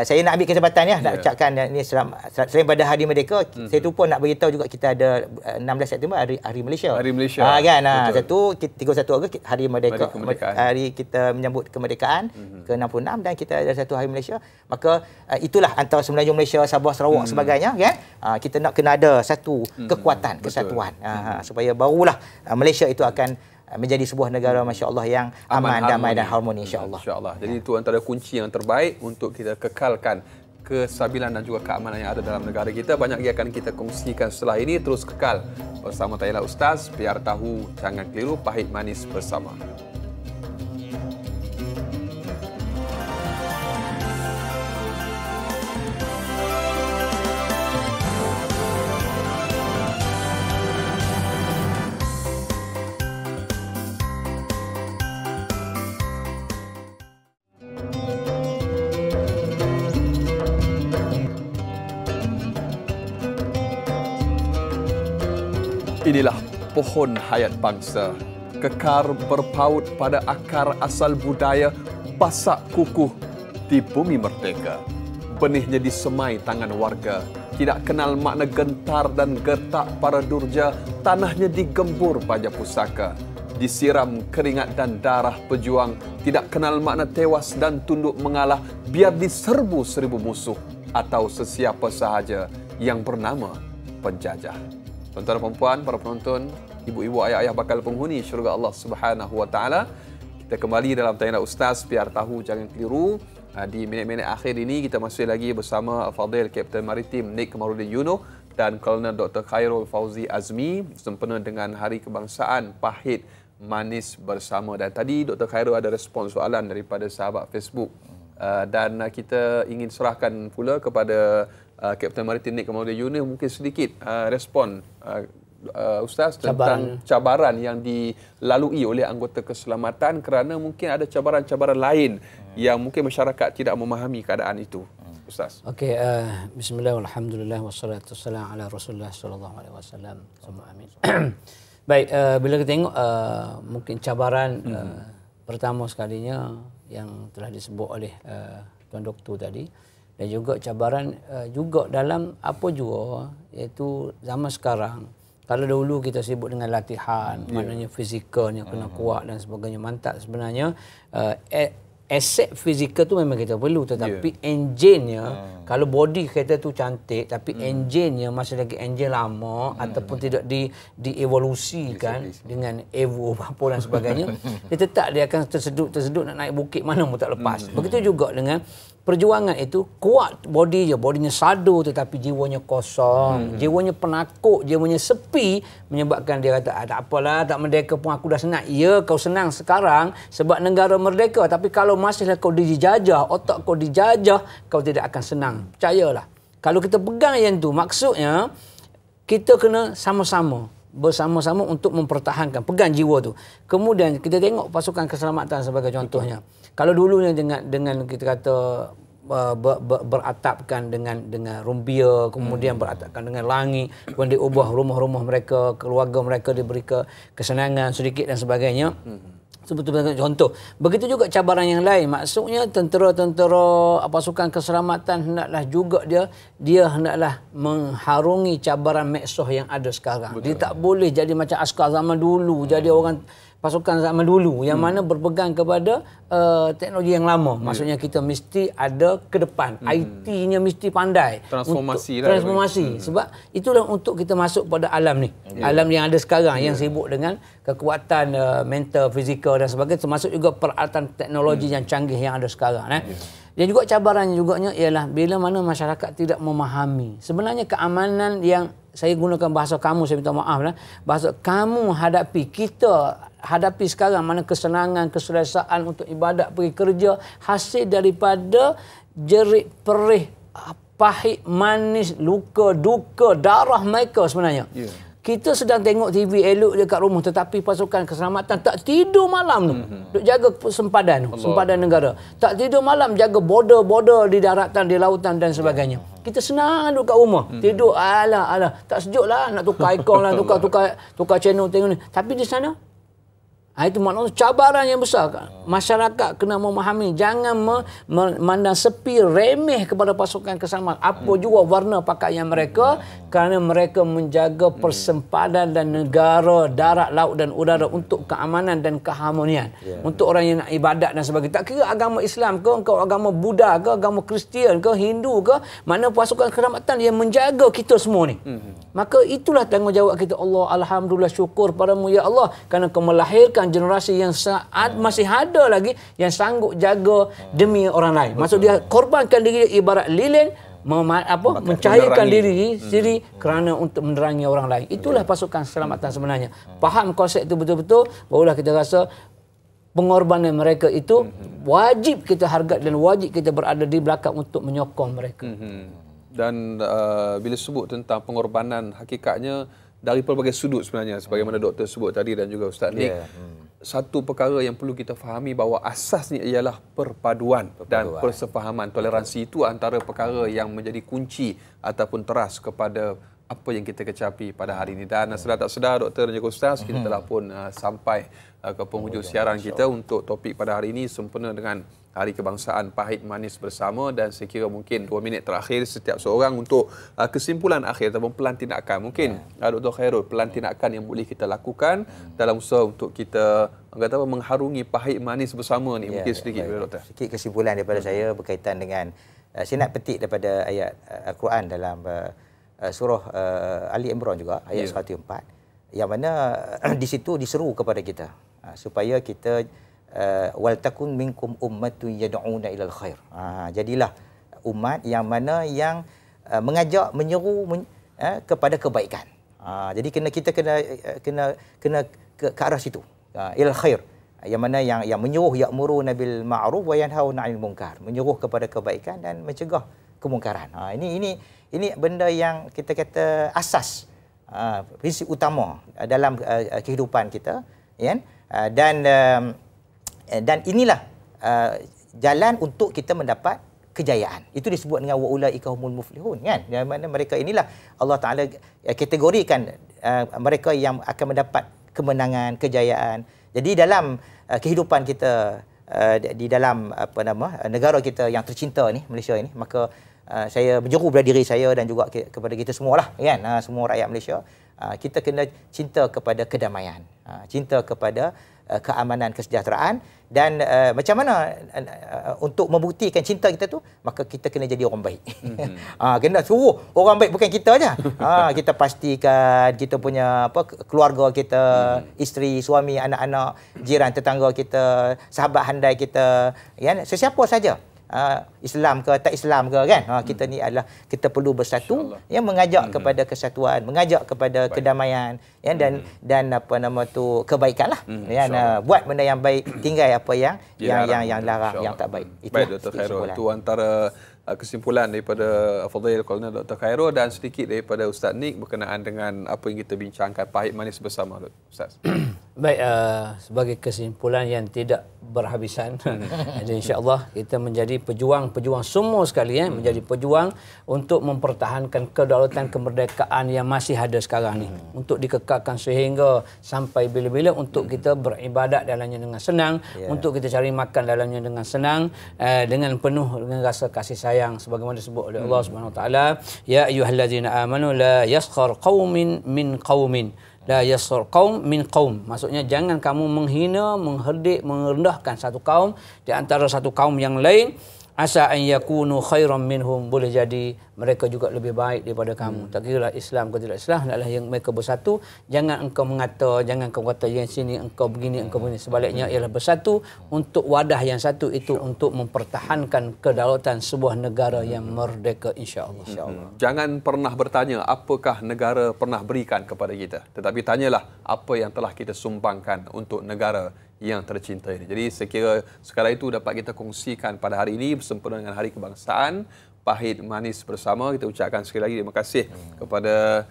saya nak ambil kesempatan nak ucapkan ni selain pada Hari Merdeka, saya tu pun nak beritahu juga kita ada 16 September Hari Malaysia. Hari Malaysia. Kan? Satu 31 Ogos Hari Merdeka, hari kita menyambut kemerdekaan ke-66, dan kita ada satu Hari Malaysia. Maka itulah antara Semenanjung Malaysia, Sabah, Sarawak sebagainya, kan? Kita nak kena ada satu kekuatan, kesatuan, supaya barulah Malaysia itu akan menjadi sebuah negara masya-Allah yang aman, damai dan harmoni insya-Allah. Insya-Allah. Jadi itu antara kunci yang terbaik untuk kita kekalkan kestabilan dan juga keamanan yang ada dalam negara kita. Banyak lagi akan kita kongsikan setelah ini. Terus kekal bersama Tayalah Ustaz, biar tahu jangan keliru, pahit manis bersama. Inilah pohon hayat bangsa, kekar berpaut pada akar asal budaya, pasak kukuh di bumi merdeka. Benihnya disemai tangan warga, tidak kenal makna gentar dan gertak para durja, tanahnya digembur baja pusaka. Disiram keringat dan darah pejuang, tidak kenal makna tewas dan tunduk mengalah, biar diserbu seribu musuh atau sesiapa sahaja yang bernama penjajah. Tuan-tuan dan puan-puan, para penonton, ibu-ibu, ayah-ayah bakal penghuni syurga Allah Subhanahu Wa Taala. Kita kembali dalam Tayalah Ustaz, biar tahu jangan keliru. Di minit-minit akhir ini kita masih lagi bersama Fadil Kapten Maritim Nik Kamarudin Yunoh dan Kolonel Dr. Khairul Fauzi Azmi sempena dengan Hari Kebangsaan pahit manis bersama. Dan tadi Dr. Khairul ada respon soalan daripada sahabat Facebook. Dan kita ingin serahkan pula kepada Kapten Maritim Nik Kamarudin Yunoh mungkin sedikit respon Ustaz tentang cabaran yang dilalui oleh anggota keselamatan, kerana mungkin ada cabaran-cabaran lain yang mungkin masyarakat tidak memahami keadaan itu. Ustaz. Okey, bismillah, alhamdulillah, wassalatu wassalamu ala Rasulullah sallallahu alaihi wasallam. Amin. Baik, bila kita tengok mungkin cabaran pertama sekalinya yang telah disebut oleh Tuan Doktor tadi, dan juga cabaran juga dalam apa juga, iaitu zaman sekarang. Kalau dahulu kita sibuk dengan latihan, maknanya fizikalnya kena kuat dan sebagainya, mantap sebenarnya. Aset fizikal tu memang kita perlu, tetapi enjinnya, kalau body kereta tu cantik tapi enjinnya masih lagi enjin lama ataupun tidak dievolusikan dengan Evo apa dan sebagainya, dia tetap dia akan tersedut nak naik bukit mana pun tak lepas. Begitu juga dengan perjuangan itu, kuat body je, bodinya sadu tetapi jiwanya kosong, jiwanya penakut, jiwanya sepi, menyebabkan dia kata tak apalah, tak merdeka pun aku dah senang. Ya, kau senang sekarang sebab negara merdeka, tapi kalau masihlah kau dijajah, otak kau dijajah, kau tidak akan senang. Percayalah. Kalau kita pegang yang tu, maksudnya kita kena sama-sama, bersama-sama untuk mempertahankan, pegang jiwa tu. Kemudian kita tengok pasukan keselamatan sebagai contohnya. Kalau dulunya dengan kita kata beratapkan dengan rumbia, kemudian beratapkan dengan langit, kemudian diubah rumah-rumah mereka, keluarga mereka diberi kesenangan sedikit dan sebagainya. Sebetul-betul contoh. Begitu juga cabaran yang lain. Maksudnya tentera-tentera pasukan keselamatan hendaklah juga dia hendaklah mengharungi cabaran meksoh yang ada sekarang. Betul. Dia tak boleh jadi macam askar zaman dulu, jadi orang pasukan zaman dulu yang mana berpegang kepada teknologi yang lama. Maksudnya kita mesti ada ke depan. IT-nya mesti pandai. Transformasi. Sebab itulah untuk kita masuk pada alam ni. Alam yang ada sekarang yang sibuk dengan kekuatan mental, fizikal dan sebagainya, termasuk juga peralatan teknologi yang canggih yang ada sekarang. Dan juga cabarannya juganya ialah bila mana masyarakat tidak memahami. Sebenarnya keamanan yang saya gunakan bahasa kamu, saya minta maaf lah. Bahasa kamu hadapi, kita hadapi sekarang, mana kesenangan, keselesaan untuk ibadat, pergi kerja, hasil daripada jerit perih, pahit, manis, luka, duka, darah mereka sebenarnya. Kita sedang tengok TV elok dekat rumah, tetapi pasukan keselamatan tak tidur malam tu. Duk jaga sempadan negara. Tak tidur malam jaga border di daratan, di lautan dan sebagainya. Kita senang duduk kat rumah. Tidur alah tak sejuk lah, nak tukar ikon lah, tukar channel tengok ni. Tapi di sana itu maknanya cabaran yang besar. Masyarakat kena memahami, jangan memandang sepi, remeh kepada pasukan keselamatan. Apa juga warna pakaian mereka, kerana mereka menjaga persempadan dan negara, darat, laut dan udara untuk keamanan dan keharmonian. Untuk orang yang nak ibadat dan sebagainya. Tak kira agama Islam ke, engkau agama Buddha ke, agama Kristian ke, Hindu ke, mana pasukan keselamatan yang menjaga kita semua ni. Maka itulah tanggungjawab kita. Allah, alhamdulillah, syukur padamu ya Allah, kerana kau melahirkan generasi yang masih ada lagi yang sanggup jaga demi orang lain. Maksud dia korbankan diri ibarat lilin, mencairkan diri sendiri kerana untuk menerangi orang lain. Itulah pasukan keselamatan sebenarnya. Faham konsep itu betul-betul, barulah kita rasa pengorbanan mereka itu wajib kita hargai dan wajib kita berada di belakang untuk menyokong mereka. Dan bila sebut tentang pengorbanan, hakikatnya dari pelbagai sudut sebenarnya, sebagaimana doktor sebut tadi dan juga Ustaz Nick, satu perkara yang perlu kita fahami bahawa asasnya ialah perpaduan dan persefahaman. Toleransi itu antara perkara yang menjadi kunci ataupun teras kepada apa yang kita kecapi pada hari ini. Dan sedar tak sedar, doktor dan juga Ustaz, kita telah pun sampai ke penghujung siaran kita untuk topik pada hari ini, sempena dengan Hari Kebangsaan Pahit Manis Bersama, dan saya kira mungkin 2 minit terakhir setiap seorang untuk kesimpulan akhir ataupun pelan tindakan. Mungkin Dr. Khairul, pelan tindakan yang boleh kita lakukan dalam usaha untuk kita mengharungi pahit manis bersama ni. Mungkin sedikit Doktor. Sedikit kesimpulan daripada saya berkaitan dengan saya nak petik daripada ayat Al-Quran dalam surah Ali Imran juga, ayat 104, yang mana di situ diseru kepada kita supaya kita wal takun minkum ummatun yad'una ilal khair. Jadilah umat yang mana yang mengajak, menyeru kepada kebaikan. Jadi kita kena ke arah situ. Ilal khair. Yang mana yang menyuruh ya'muruna bil ma'ruf wa yanhauna 'anil munkar, menyuruh kepada kebaikan dan mencegah kemungkaran. Ini benda yang kita kata asas, prinsip utama dalam kehidupan kita, ya. Dan inilah jalan untuk kita mendapat kejayaan. Itu disebut dengan wa ulaika humul muflihun, kan? Yang mana mereka inilah Allah Taala kategorikan mereka yang akan mendapat kemenangan, kejayaan. Jadi dalam kehidupan kita di dalam negara kita yang tercinta ni, Malaysia ini, maka saya menyeru pada diri saya dan juga kepada kita semualah, kan? Semua rakyat Malaysia, kita kena cinta kepada kedamaian, cinta kepada keamanan, kesejahteraan, dan macam mana untuk membuktikan cinta kita tu, maka kita kena jadi orang baik. Kena suruh orang baik, bukan kita aja. Kita pastikan kita punya keluarga kita, isteri, suami, anak-anak, jiran, tetangga kita, sahabat handai kita, kan? Sesiapa saja, Islam ke tak Islam ke, kan? Kita ni adalah kita perlu bersatu, yang mengajak kepada kesatuan, mengajak kepada kedamaian, ya, dan kebaikan lah, ya. Buat benda yang baik, tinggal apa yang larang, yang tak baik. Baik Dr. Khairul, itu antara kesimpulan daripada Fadhil Kolonel Dr. Khairul, dan sedikit daripada Ustaz Nick berkenaan dengan apa yang kita bincangkan, pahit manis bersama, Ustaz. Baik, sebagai kesimpulan yang tidak berhabisan, jadi insya-Allah kita menjadi pejuang semua sekali, menjadi pejuang untuk mempertahankan kedaulatan, kemerdekaan yang masih ada sekarang ni, untuk dikekalkan sehingga sampai bila-bila, untuk kita beribadat dalamnya dengan senang, untuk kita cari makan dalamnya dengan senang, dengan penuh dengan rasa kasih sayang, sebagaimana disebut oleh Allah Subhanahu Wa Taala, ya ayyuhallazina amanu la yaskhar qaumin min qaumin, La yasur qaum min qaum. Maksudnya jangan kamu menghina, mengherdik, merendahkan satu kaum di antara satu kaum yang lain. Asa an yakunu khairan minhum. Boleh jadi mereka juga lebih baik daripada kamu. Tak kira Islam ke tidak Islam, hendaklah yang mereka bersatu. Jangan engkau mengata, jangan engkau kata yang sini engkau begini, engkau begini. Sebaliknya ialah bersatu untuk wadah yang satu itu, untuk mempertahankan kedaulatan sebuah negara yang merdeka, insya-Allah. Jangan pernah bertanya apakah negara pernah berikan kepada kita, tetapi tanyalah apa yang telah kita sumbangkan untuk negara yang tercinta ini. Jadi saya kira sekadar itu dapat kita kongsikan pada hari ini bersempena dengan Hari Kebangsaan. Pahit manis bersama, kita ucapkan sekali lagi terima kasih kepada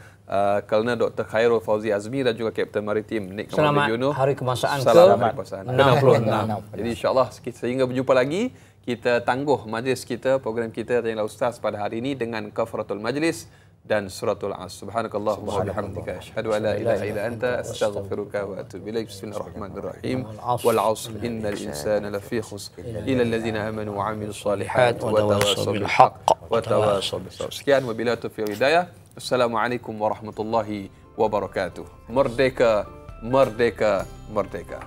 Colonel Dr. Khairul Fauzi Azmi dan juga Kapten Maritim Nik Selamat Yuno. Hari Kebangsaan ke-66. Jadi insyaAllah sehingga berjumpa lagi, kita tangguh majlis kita, program kita Tanya Ustaz pada hari ini dengan kafaratul majlis dan suratul As. Subhanakallahumma wa bihamdika asyhadu an la ilaha illa anta astaghfiruka wa atubu ilaik. Bismillahirrahmanirrahim. Wal 'asr innal insana lafi khusr illa allazina amanu wa 'amilus solihat wa tawassaw bil haqq wa tawassaw bis sabr. Sekian wabillahi taufiq hidayah. Assalamualaikum warahmatullahi wabarakatuh. Merdeka, merdeka, merdeka.